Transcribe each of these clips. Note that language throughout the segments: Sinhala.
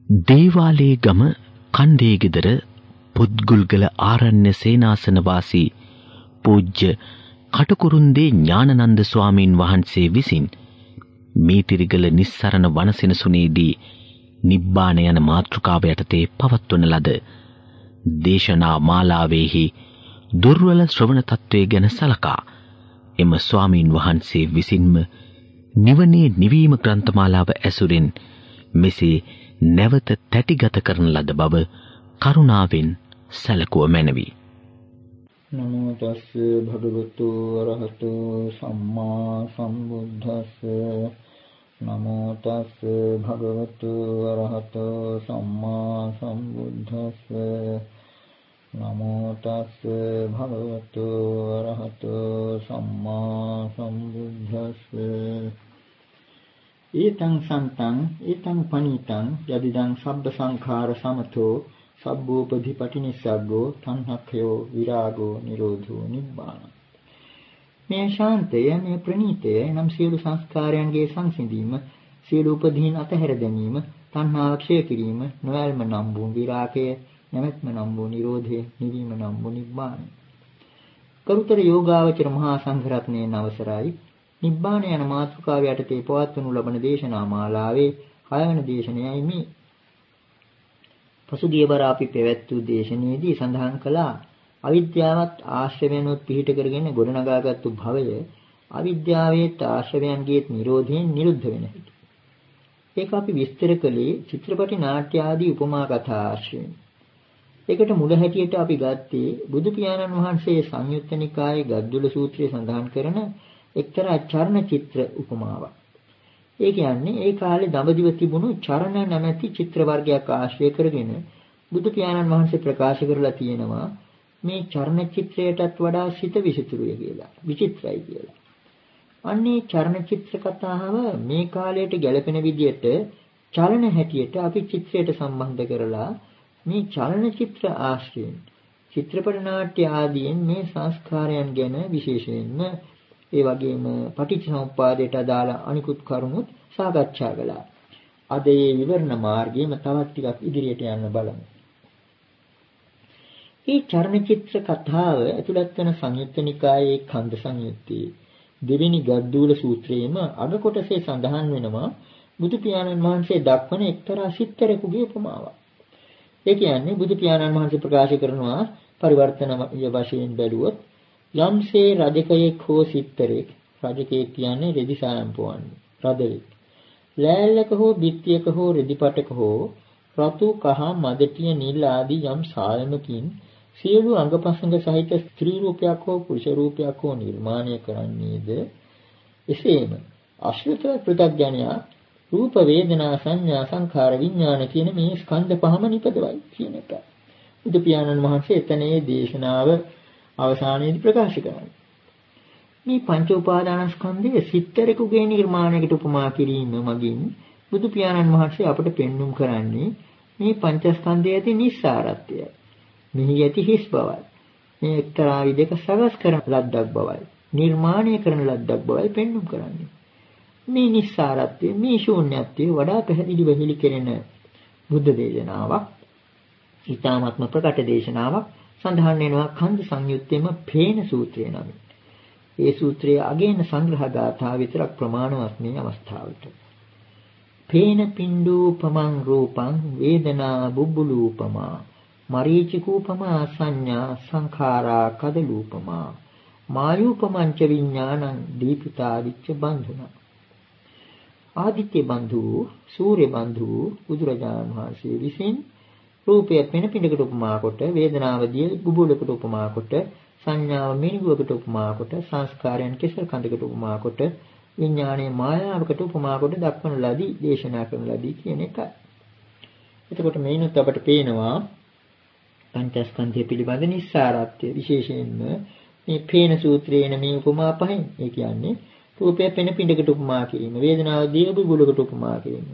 දේවාලේ ගම කන්දේ ගෙදර පුත්ගුල්ගල ආරණ්‍ය සේනාසන වාසී පූජ්‍ය කටුකුරුන්දේ ඥානනන්ද ස්වාමීන් වහන්සේ විසින් මීතිරිගල නිස්සරණ වනසෙනසුනේදී නිබ්බාන යන මාතෘකාව යටතේ පවත්වන ලද දේශනා මාලාවේහි දුර්වල ශ්‍රවණ තත්වයේ ගැන සලකා එම ස්වාමීන් වහන්සේ විසින්ම නිවනේ නිවීම ග්‍රන්ථමාලාව ඇසුරෙන් මෙසේ නැවත තැටිගත කරන ලද බව කරුණාවෙන් සැලකුව මැනවි. නමෝ තස්ස භගවතු අරහතු සම්මා සම්බුද්දස්ස නමෝ තස්ස භගවතු අරහතු සම්මා සම්බුද්දස්ස නමෝ තස්ස භගවතු අරහතු සම්මා සම්බුද්දස්ස ඊතං සන්තං ඊතං පනිතං යදිදං සබ්බ සංඛාර සමතෝ සබ්බෝපධිපටිනිස්සග්ගෝ තණ්හක්ඛයෝ විරාගෝ නිරෝධෝ නිබ්බාන. මේ ශාන්තය, මේ ප්‍රණීතය නම් සියලු සංස්කාරයන්ගේ සංසිඳීම, සියලු උපදීන් අතහැර දැමීම, තණ්හාව ක්ෂය කිරීම, නොයල්ම නම් වූ විරාගය, නැමැත්ම නම් වූ නිරෝධය, නිවීම නම් වූ නිබ්බාන. කරුතර යෝගාවචර මහා සංඝරත්නයේ අවසරයි නිබ්බාන යන මාතෘකාව යටතේ පවත්වනු ලබන දේශනා මාලාවේ 6 වන දේශනයයි මේ. පසුගියවර අපි පැවැත් වූ දේශනාවේදී සඳහන් කළා අවිද්‍යාවත් ආශ්‍රවයන්ොත් පිහිට කරගෙන ගොඩනගාගත්තු භවය අවිද්‍යාවේත් ආශ්‍රවයන්ගේත් නිරෝධයෙන් නිරුද්ධ වෙන හැටි. ඒක අපි විස්තර කළේ චිත්‍රපටි නාට්‍ය ආදී උපමා කතා ආශ්‍රයෙන්. ඒකට මුල හැටියට අපි ගත්තේ බුදු පියාණන් වහන්සේ සංයුත්ත නිකායේ ගද්දුල සූත්‍රයේ සඳහන් කරන එක්තරා චර්ණ චිත්‍ර උපමාවක්. ඒ කියන්නේ ඒ කාලේ දඹදිව තිබුණු චරණ නැමැති චිත්‍ර වර්ගයක් ආශ්‍රය කරගෙන බුදු පියාණන් වහන්සේ ප්‍රකාශ කරලා තියෙනවා මේ චරණ චිත්‍රයටත් වඩා සිත විසිතුරුය කියලා, විචිත්‍රයි කියලා. අන්නේ චරණ චිත්‍ර කතාව මේ කාලයට ගැලපෙන විදිහට චලන හැටියට අපි චිත්‍රයට සම්බන්ධ කරලා මේ චලන චිත්‍ර ආශ්‍රයෙන් චිත්‍රපට නාට්‍ය ආදීන් මේ සංස්කාරයන් ගැන විශේෂයෙන්ම ඒ වගේම පටිච්චසමුප්පාදයට අදාළ අනිකුත් කරුණුත් සාකච්ඡා කළා. අද මේ විවරණ මාර්ගයේම තවත් ටිකක් ඉදිරියට යන්න බලමු. මේ චර්ණචිත්‍ර කතාව ඇතුළත් වන සංයුත්ත නිකායේ කන්ද සංයුත්තේ දෙවෙනි ගද්දූල සූත්‍රයේම අග කොටසේ සඳහන් වෙනවා බුදු පියාණන් වහන්සේ දක්වන එක්තරා සිත්තරෙකුගේ උපමාවක්. ඒ කියන්නේ බුදු පියාණන් වහන්සේ ප්‍රකාශ කරනවා පරිවර්තනීය වශයෙන් බැලුවොත් යම්සේ රජකයෙක් හෝ සිත්තරෙක්, රජකයෙක් කියන්නේ රෙදි සාම්පුවන්නේ රදෙක්, ලෑල්ලක හෝ බිත්තියක හෝ රෙදිපටක හෝ රතු කහ මදටිය නිල් ආදී යම් සායමකින් සියලු අංගපසංග සහිත ස්ත්‍රී රූපයක් හෝ පුරුෂ රූපයක් හෝ නිර්මාණය කරන්නේද එසේම අශ්‍රිත පෘථග්ජනයා රූප වේදනා සංඥා සංඛාර විඥාන කියන මේ ස්කන්ධ පහම නිපදවයි කියන එක. බුදු පියාණන් වහන්සේ එතනේ දේශනාව අවසානයේදී ප්‍රකාශ කරනවා. මේ පංච උපාදානස්කන්ධයේ සිත්තරෙකුගේ නිර්මාණයකට උපමා කිරීම මගින් බුදු පියාණන් වහන්සේ අපට පෙන්눔 කරන්නේ මේ පංචස්කන්ධයේ ඇති නිස්සාරත්වය. මෙහි ඇති හිස් බවයි. මේ එක්තරා විදක සකස් කරන ලද්දක් බවයි. නිර්මාණය කරන ලද්දක් බවයි පෙන්눔 කරන්නේ. මේ නිස්සාරත්වය, මේ ශූන්‍යත්වය වඩා පැහැදිලිව හෙළි කෙරෙන බුද්ධ දේශනාවක්, ඊ타මාත්ම ප්‍රකට දේශනාවක් සඳහන් වෙනවා කන්ද සංයුත්තේම පේන සූත්‍රය නමින්. ඒ සූත්‍රයේ අගේන සංග්‍රහ ගාථා විතරක් ප්‍රමාණවත් මේ අවස්ථාවට. පේන පින්ඩූපමං රූපං වේදනා බුබ්බුලූපමා මරීචිකූපමා සංඥා සංඛාරා කදලූපමා මායූපමංච විඥානං දීපිතා විච්ච බන්ධුනා. ආදිත්‍ය බන්ධු, සූර්ය බන්ධු බුදුරජාණන් වහන්සේ විසින් රූපය පෙන පිඬකට උපමා කොට, වේදනාව දිය බුබුලකට උපමා කොට, සංඥාව මිනිගුවකට උපමා කොට, සංස්කාරයන් කෙසෙල් කඳකට උපමා කොට, විඥානයේ මායාවකට උපමා කොට දක්වන ලදී, දේශනා කරන ලදී කියන එකයි. එතකොට මේනොත් අපට පේනවා පංචස්කන්ධය පිළිබඳ නිස්සාරත්වය විශේෂයෙන්ම මේ පේන සූත්‍රයේන මේ උපමා පහෙන්. ඒ කියන්නේ රූපය පෙන පිඬකට උපමා කිරීම, වේදනාව දිය බුබුලකට උපමා කිරීම,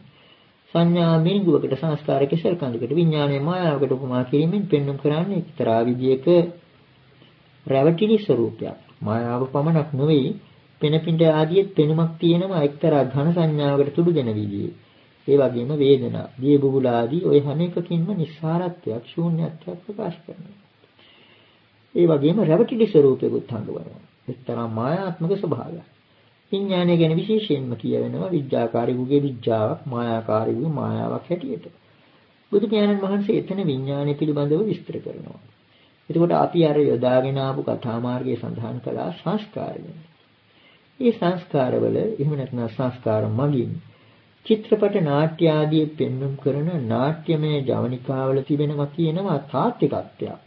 සංඥා මිනිගුවකට, සංස්කාර කෙසෙල් කඳකට, විඥානයේ මායාවකට උපමා කිරීමෙන් පෙන්වුම් කරන්නේ එක්තරා විදියක රැවටිලි ස්වરૂපයක්. මායාව පමණක් නෙවෙයි, පෙන පිඬ ආදී පෙනුමක් තියෙනවා එක්තරා ඝන සංඥාවකට තුඩු දෙන විදිහේ. ඒ වගේම වේදනා, දිය බුබුල ආදී ওই හැම එකකින්ම නිස්සාරත්වයක්, ශූන්‍යත්වයක් ප්‍රකාශ කරනවා. ඒ වගේම රැවටිලි ස්වરૂපයකුත් හඳුනනවා. එක්තරා මායාත්මක ස්වභාවයක්. විඥානය ගැන විශේෂයෙන්ම කියවෙනවා විඥාකාරීවගේ විඥාවක්, මායාකාරීවගේ මායාවක් හැටියට. බුදු පියාණන් වහන්සේ එතන විඥානය පිළිබඳව විස්තර කරනවා. එතකොට අපි අර යොදාගෙන ආපු කතා මාර්ගයේ සඳහන් කළා සංස්කාර ගැන. මේ සංස්කාරවල එහෙම නැත්නම් සංස්කාර මගින් චිත්‍රපට නාට්‍ය ආදී පෙන්වුම් කරන නාට්‍යමය ජවනිකාවල තිබෙනවා කියනවා තාත්විකත්වයක්.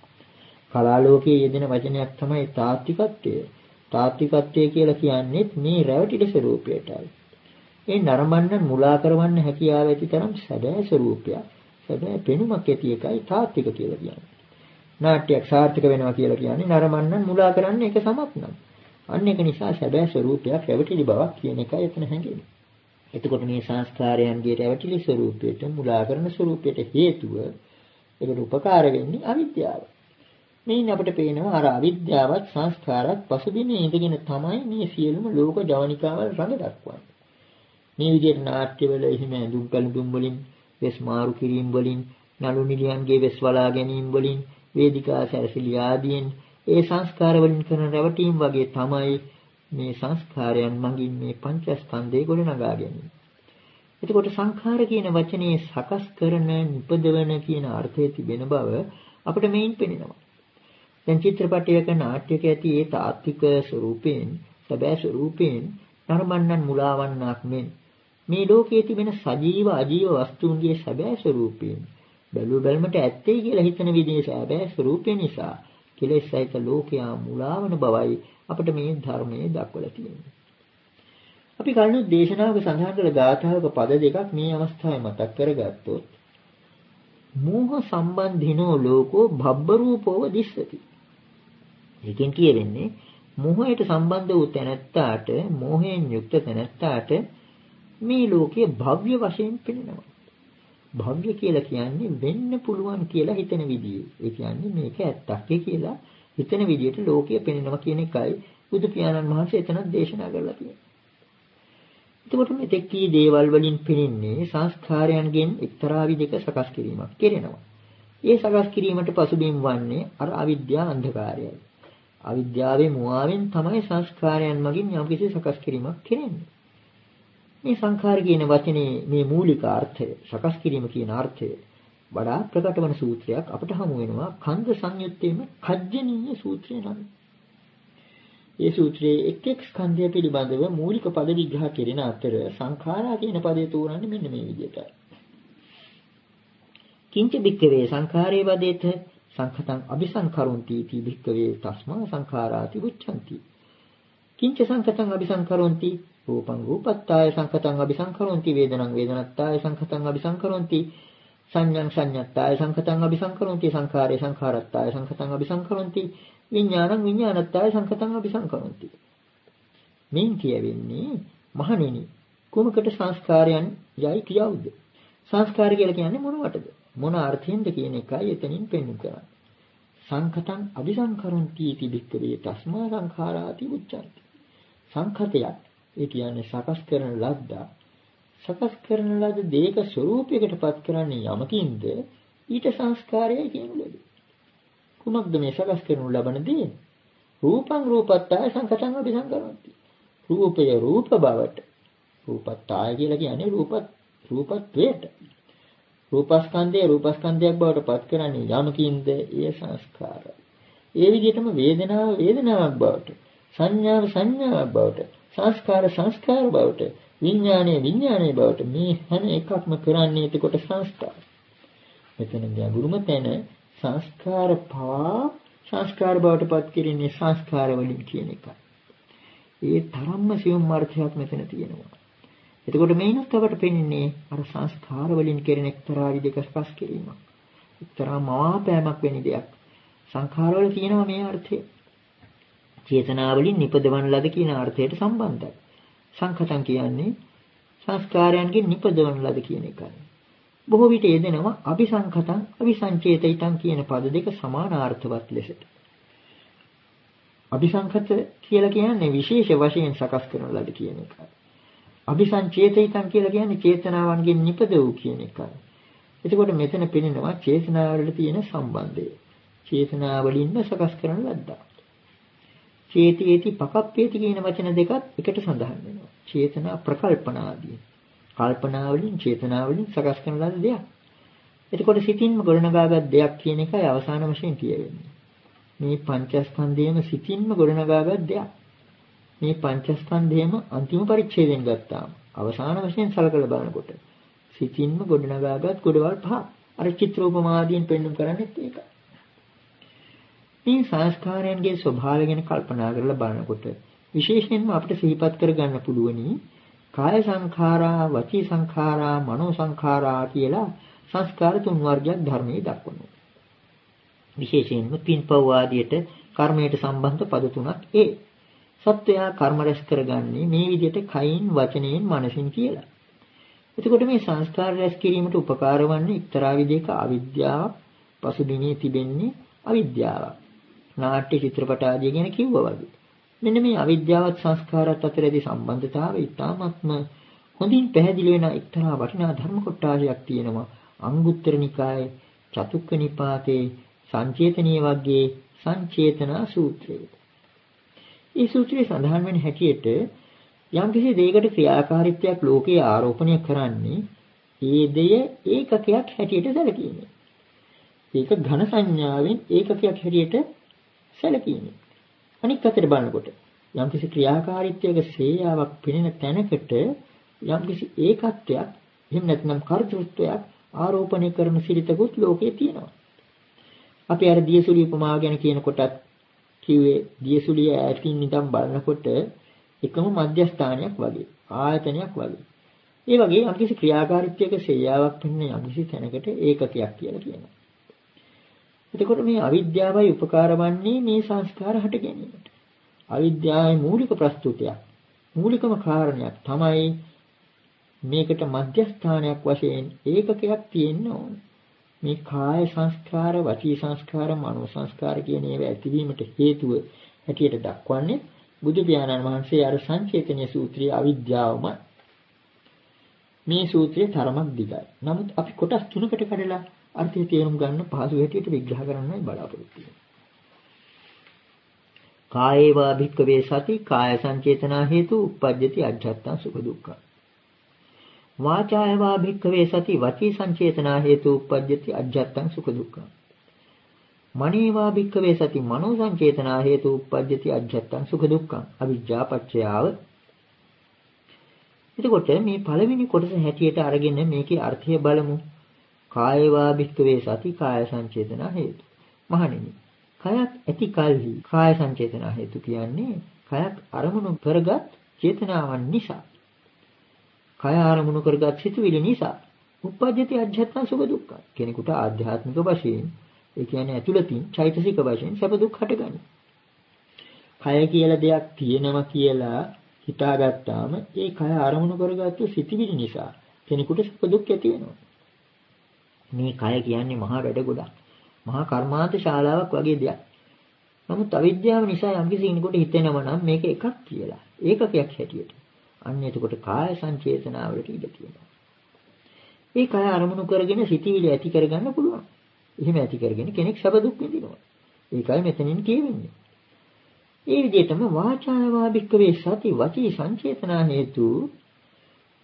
කලා ලෝකයේ යෙදෙන වචනයක් තමයි තාත්විකත්වය. තාත්විකත්වය කියලා කියන්නේ මේ රැවටිලි ස්වરૂපයටයි. ඒ නරඹන්න මුලා කරවන්න හැකියාව ඇති තරම් සැබෑ ස්වરૂපයක්. සැබෑ පෙනුමක් ඇති එකයි තාත්වික කියලා කියන්නේ. නාට්‍යයක් සාර්ථක වෙනවා කියලා කියන්නේ නරඹන්න මුලා කරන්න එක සමත් නම්. අන්න ඒක නිසා සැබෑ ස්වરૂපයක් රැවටිලි බවක් කියන එකයි එතන හැඟෙන්නේ. එතකොට මේ සංස්කාරයන්ගේ රැවටිලි ස්වરૂපයට මුලා කරන ස්වરૂපයට හේතුව ඒකට උපකාර වෙන්නේ අවිද්‍යාව. මේන් අපිට පේනවා අර අවිද්‍යාවත් සංස්කාරات පසුබිමේ ඉඳගෙන තමයි මේ සියලුම ලෝක ජවනිකාවල් රඟ දක්වන්නේ. මේ විදිහට නාට්‍යවල එහෙම ඇඳුම් පැළඳුම් වලින්, වෙස් මාරු කිරීම වලින්, නළු නිලියන්ගේ වෙස් වලා ගැනීම වලින්, වේදිකා සැරසිලි ආදීන් ඒ සංස්කාර වලින් කරන රැවටීම් වගේ තමයි මේ සංස්කාරයන් මගින් මේ පංචස්කන්ධය ගොඩනගා ගැනීම. එතකොට සංඛාර කියන වචනේ සකස් කරන, නිපදවන කියන අර්ථය තිබෙන බව අපිට මේන් පෙනෙනවා. දැන් චිත්‍රපටයක නාට්‍යයක ඇති ඒ තාත්වික ස්වરૂපයෙන්, සැබෑ ස්වરૂපයෙන් නරඹන්නන් මුලාවන්නක් මෙන් මේ ලෝකයේ තිබෙන සජීව අජීව වස්තුන්ගේ සැබෑ ස්වરૂපයෙන් බැලු බැලමට ඇත්තේ කියලා හිතන විදිහේ සැබෑ ස්වરૂපය නිසා කෙලෙස් සහිත ලෝකයා මුලාවන බවයි අපිට මේ ධර්මයේ දක්වලා තියෙන්නේ. අපි කලින් දේශනාවක සඳහන් කළ ගාථාවක පද දෙකක් මේ අවස්ථාවේ මතක් කරගත්තොත් මෝහ සම්බන්ධිනෝ ලෝකෝ භබ්බ රූපෝව දිස්සති. ඒකෙන් කියවෙන්නේ මෝහයට සම්බන්ධ වූ තැනැත්තාට, මෝහයෙන් යුක්ත තැනැත්තාට මේ ලෝකයේ භව්‍ය වශයෙන් පෙනෙනවා. භව්‍ය කියලා කියන්නේ වෙන්න පුළුවන් කියලා හිතන විදිය. ඒ කියන්නේ මේක ඇත්තක් කියලා හිතන විදියට ලෝකය පෙනෙනවා කියන එකයි බුදු පියාණන් වහන්සේ එතන දේශනා කරලා තියෙන්නේ. එතකොට මෙතෙක් කී දේවල් වලින් පෙනෙන්නේ සංස්කාරයන්ගෙන් එක්තරා විදිහක සකස් කිරීමක් කෙරෙනවා. ඒ සකස් කිරීමට පසුබිම් වන්නේ අර අවිද්‍යා අන්ධකාරයයි. අවිද්‍යාවේ මුවාවෙන් තමයි සංස්කාරයන් මගින් යම්කිසි සකස් කිරීමක් කෙරෙන්නේ. මේ සංඛාර කියන වචනේ මේ මූලික අර්ථය, සකස් කිරීම කියන අර්ථය වඩා ප්‍රකට වන සූත්‍රයක් අපිට හමු වෙනවා කන්ද සංයුත්තේම කජ්ජනීය සූත්‍රය නම්. ඒ සූත්‍රයේ එක් එක් ස්කන්ධය පිළිබඳව මූලික පද විග්‍රහ කෙරෙන අතර සංඛාරා කියන පදේ තෝරන්නේ මෙන්න මේ විදිහටයි. කිංච බික්කවේ සංඛාරේ වදේත සංඛතං අபிසංකරොන්ති ති බික්කවේ තස්මා සංඛාරාති උච්ඡන්ති. කිංච සංඛතං අபிසංකරොන්ති රූපං රූපත්තාය සංඛතං අபிසංකරොන්ති වේදනං වේදනත්තාය සංඛතං අபிසංකරොන්ති සංඥං සංඤත්තාය සංඛතං අபிසංකරොන්ති සංඛාරේ සංඛාරත්තාය සංඛතං අபிසංකරොන්ති විඥානං විඥානත්තාය සංඛතං අபிසංකරොන්ති. මෙන් කියවෙන්නේ මහණෙනි කුමකට සංස්කාරයන් යයි කියවුද? සංස්කාර කියලා කියන්නේ මොනවටද? මොන අර්ථයෙන්ද කියන එකයි එතනින් පෙන්වු කරන්නේ. සංඛතං අபிසංකරොන්ති इति භික්ඛවේ තස්මා සංඛාරාති උච්චන්ති. සංඛතයක් ඒ කියන්නේ සකස් කරන ලද්දා. සකස් කරන ලද දේක ස්වરૂපයකටපත් කරන්නේ යමකින්ද ඊට සංස්කාරයයි කියනු ලැබේ. කුමක්ද මේ සකස් කරනු ලබන දේ? රූපං රූපත්තාය සංඛතං අபிසංකරොන්ති. රූපය රූප බවට, රූපත්තාය කියලා කියන්නේ රූපත්වයට. රූපස්කන්ධය රූපස්කන්ධයක් බවට පත් කරන්නේ යමකින්ද ඒ සංස්කාරය. ඒ විදිහටම වේදනාව වේදනාවක් බවට, සංඥාව සංඥාවක් බවට, සංස්කාර සංස්කාර බවට, විඥානය විඥානය බවට මේ හැම එකක්ම කරන්නේ එතකොට සංස්කාර. මෙතන ගැඹුරුම තැන සංස්කාර පවා සංස්කාර බවට පත් කිරීමේ සංස්කාර වලින් කියන එකයි. ඒ තරම්ම සියුම් අර්ථයක් මෙතන තියෙනවා. එතකොට මේනත් අපට පෙනෙන්නේ අර සංස්කාර වලින් කෙරෙන එක්තරා විදිහක සකස් කිරීමක්. එක්තරා මවාපෑමක් වෙන දෙයක්. සංඛාර වල තියෙනවා මේ අර්ථය. චේතනා වලින් නිපදවන ලද කියන අර්ථයට සම්බන්ධයි. සංඛතං කියන්නේ සංස්කාරයන්ගෙන් නිපදවන ලද කියන එකයි. බොහෝ විට යෙදෙනවා අபிසංඛතං අபிසංචේතිතං කියන පද දෙක සමානාර්ථවත් ලෙසට. අபிසංඛත කියලා කියන්නේ විශේෂ වශයෙන් සකස් කරන ලද කියන එකයි. අபிසංචේතිතං කියලා කියන්නේ චේතනාවන්ගෙන් නිපද වූ කියන එකයි. එතකොට මෙතන පෙනෙනවා චේතනාවල තියෙන සම්බන්ධය. චේතනාවලින්ම සකස් කරන ලද්දා. චේතේති පකප්පේති කියන වචන දෙකත් එකට සඳහන් වෙනවා. චේතනා ප්‍රකල්පනාදී. කල්පනාවලින් චේතනාවලින් සකස් කරන ලද දෙයක්. එතකොට සිතින්ම ගොඩනගාගත් දෙයක් කියන එකයි අවසාන වශයෙන් කියවෙන්නේ. මේ පංචස්කන්ධයම සිතින්ම ගොඩනගාගත් දෙයක්. මේ පංචස්කන්ධයම අන්තිම පරිච්ඡේදයෙන් ගත්තාම අවසාන වශයෙන් සලකලා බලනකොට සිතින්ම ගොඩනගාගත් ගොඩවල් පහ. අර චිත්‍රෝපමාදීන් පෙන්වන්න කරන්නේත් ඒකයි. මේ සංස්කාරයන්ගේ ස්වභාවය ගැන කල්පනා කරලා බලනකොට විශේෂයෙන්ම අපිට සිහිපත් කරගන්න පුළුවනි කාය සංඛාරා, වචී සංඛාරා, මනෝ සංඛාරා කියලා සංස්කාර තුන් වර්ගයක් ධර්මයේ දක්වනවා. විශේෂයෙන්ම පින්පව් ආදියට කර්මයට සම්බන්ධ පද තුනක් ඒ. සත්වයා කර්ම රැස් කරගන්නේ මේ විදිහට කයින්, වචනයෙන්, මනසින් කියලා. එතකොට මේ සංස්කාර රැස් කිරීමට උපකාර වන්නේ එක්තරා විදිහක අවිද්‍යාවක්, පසුබිමේ තිබෙන්නේ අවිද්‍යාවක්. නාට්‍ය චිත්‍රපට ආදී ගැන කිව්වා වගේ. මෙන්න මේ අවිද්‍යාවත් සංස්කාරات අතර ඇති සම්බන්ධතාවය ඉතාමත්ම හොඳින් පැහැදිලි වෙන එක්තරා වටිනා ධර්ම කොටාශයක් තියෙනවා. අංගුත්තර නිකායේ චතුක්ක නිපාතේ සංචේතනීය වර්ගයේ සංචේතනා සූත්‍රය. මේ සූත්‍රයේ සඳහන් වෙන හැටියට යම්කිසි දෙයකට ක්‍රියාකාරීත්වයක් ලෝකයේ ආරෝපණය කරන්නේ ඒ දෙය ඒකකයක් හැටියට සැලකීමේ. ඒක ඝන සංඥාවෙන් ඒකකයක් හැටියට සැලකීමේ. අනික් අතට බලනකොට යම්කිසි ක්‍රියාකාරීත්වයක සේයාවක් පෙනෙන තැනකට යම්කිසි ඒකත්වයක් එහෙම නැත්නම් කර්තෘත්වයක් ආරෝපණය කරන සිරිතකුත් ලෝකයේ තියෙනවා. අපි අර දියසුලිය උපමාව ගැන කියනකොටත් කිව්වේ දියසුලිය ඈතින් නිකන් බලනකොට එකම මධ්‍යස්ථානයක් වගේ ආයතනයක් වගේ. ඒ වගේ යම්කිසි ක්‍රියාකාරීත්වයක සේයාවක් පෙනෙන යම්කිසි තැනකට ඒකකයක් කියලා කියනවා. එතකොට මේ අවිද්‍යාවයි උපකාර වන්නේ මේ සංස්කාර හට ගැනීමට. අවිද්‍යාවේ මූලික ප්‍රස්තුතයක්, මූලිකම කාරණයක් තමයි මේකට මධ්‍යස්ථානයක් වශයෙන් ඒකකයක් තියෙන්න ඕන. මේ කාය සංස්කාර, වචී සංස්කාර, මනෝ සංස්කාර කියන ඒවා ඇතිවීමට හේතුව හැටියට දක්වන්නේ බුදු පියාණන් වහන්සේ අර සංචේතනීය සූත්‍රයේ අවිද්‍යාවම. මේ සූත්‍රයේ තරමක් දිගයි. නමුත් අපි කොටස් තුනකට කඩලා අර්ථය තේරුම් ගන්න පහසු හැටියට විග්‍රහ කරන්නයි බලාපොරොත්තු වෙන්නේ. කායේවා භික්ඛවේ සති කාය සංචේතනා හේතු uppajjati ajjattං සුඛ දුක්ඛං. වාචායවා භික්ඛවේ සති වචී සංචේතනා හේතු uppajjati ajjattං සුඛ දුක්ඛං. මනේවා භික්ඛවේ සති මනෝ සංචේතනා හේතු uppajjati ajjattං සුඛ දුක්ඛං. අවිජ්ජා පච්චයාව. එතකොට මේ පළවෙනි කොටස හැටියට අරගෙන මේකේ අර්ථය බලමු. කායවා භික්ඛවේ සති කාය සංචේතනා හේතු. මහණෙනි, කයක් ඇති කල්හි කාය සංචේතනා හේතු කියන්නේ කයක් අරමුණු කරගත් චේතනාවන් නිසා. කය අරමුණු කරගත් සිතුවිලි නිසා uppajjati ajjattං සුඛ දුක්ඛ. කෙනෙකුට ආධ්‍යාත්මික වශයෙන්, ඒ කියන්නේ ඇතුළතින් චෛතසික වශයෙන් සැප දුක් හටගනී. කය කියලා දෙයක් තියෙනවා කියලා හිතාගත්තාම ඒ කය අරමුණු කරගත්තු සිතුවිලි නිසා කෙනෙකුට සැප දුක් ඇති වෙනවා. මේ කය කියන්නේ මහා වැඩ ගොඩක්. මහා කර්මාන්ත ශාලාවක් වගේ දෙයක්. නමුත් අවිද්‍යාව නිසා යම්කිසි කෙනෙකුට හිතෙනවා නම් මේක එකක් කියලා. ඒකකයක් හැටියට. අන්න එතකොට කාය සංචේතනාවලට ඉඩ තියෙනවා. ඒ කය අරමුණු කරගෙන සිටිවිලි ඇති කරගන්න පුළුවන්. එහෙම ඇති කරගෙන කෙනෙක් සැප දුක් විඳිනවා. ඒකයි මෙතනින් කියවෙන්නේ. ඒ විදිහටම වාචායවා භික්ඛවේ සති වචී සංචේතනා හේතු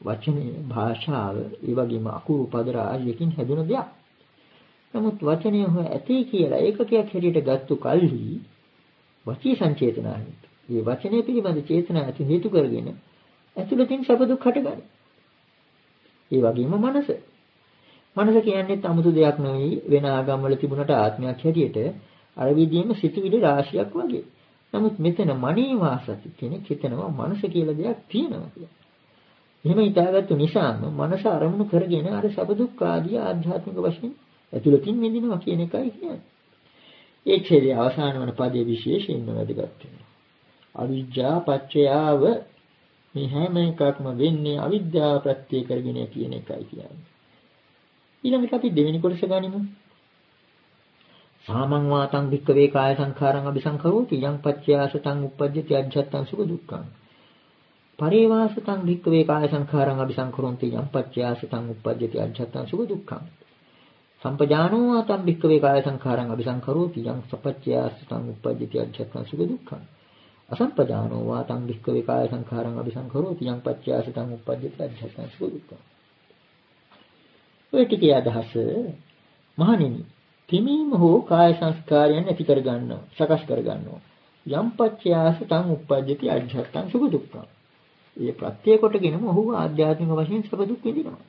වචනේ භාෂාව ඒ වගේම අකුරු පද රාජ්‍යකින් හැදුන දෙයක්. නමුත් වචනය හොය ඇති කියලා ඒකකයක් හැටියට ගත්තු කල්හි වචී සංචේතනා හේතු. මේ වචනේ පිළිබඳ චේතනා ඇති හේතු කරගෙන ඇතුළතින් සැප දුක් හටගනී. ඒ වගේම මනස. මනස කියන්නේ 아무තු දෙයක් නෙවෙයි වෙන ආගම්වල තිබුණට ආත්මයක් හැටියට අර විදියෙම සිතුවිලි රාශියක් වගේ. නමුත් මෙතන මනේ වාසති කෙනෙක් හිතනවා මනස කියලා දෙයක් තියෙනවා කියලා. එහෙම හිතාගත්තු නිසාම මනස අරමුණු කරගෙන අර සැප දුක් ආදී ආධ්‍යාත්මික වශයෙන් ඇතුළතින් විඳිනවා කියන එකයි කියන්නේ. ඒ ඡේදයේ අවසාන වන පදයේ විශේෂයෙන්ම වැදගත් වෙනවා. අවිජ්ජා පච්චයාව මේ හැම එකක්ම වෙන්නේ අවිද්‍යාව ප්‍රත්‍ය කරගෙන කියන එකයි කියන්නේ. ඊළඟට අපි දෙවෙනි කොටස ගනිමු. සාමං වාතං භික්ඛවේ කාය සංඛාරං අபிසංඛරෝති යං පච්චයාසතං uppajjati ajjattං සුඛ දුක්ඛං. පරේවාසතං භික්ඛවේ කාය සංඛාරං අபிසංකරොන්ති යම් පච්චයාසතං උප්පජ්ජති අජ්ජත්තං සුඛ දුක්ඛං. සම්පජානෝ ආතං භික්ඛවේ කාය සංඛාරං අபிසංකරෝති යම් සපච්චයාසතං උප්පජ්ජති අජ්ජත්තං සුඛ දුක්ඛං. අසම්පජානෝ වාතං භික්ඛවේ කාය සංඛාරං අபிසංකරෝති යම් පච්චයාසතං උප්පජ්ජති අජ්ජත්තං සුඛ දුක්ඛං. ඔය ටිකේ අදහස මහණෙනි, තිමීම හෝ කාය සංස්කාරයන් ඇති කර ගන්නවා, සකස් කර ගන්නවා. යම් පච්චයාසතං උප්පජ්ජති අජ්ජත්තං සුඛ දුක්ඛං. ඒ ප්‍රත්‍ය කොටගෙනම ඔහු ආධ්‍යාත්මික වශයෙන් සැප දුක් විඳිනවා.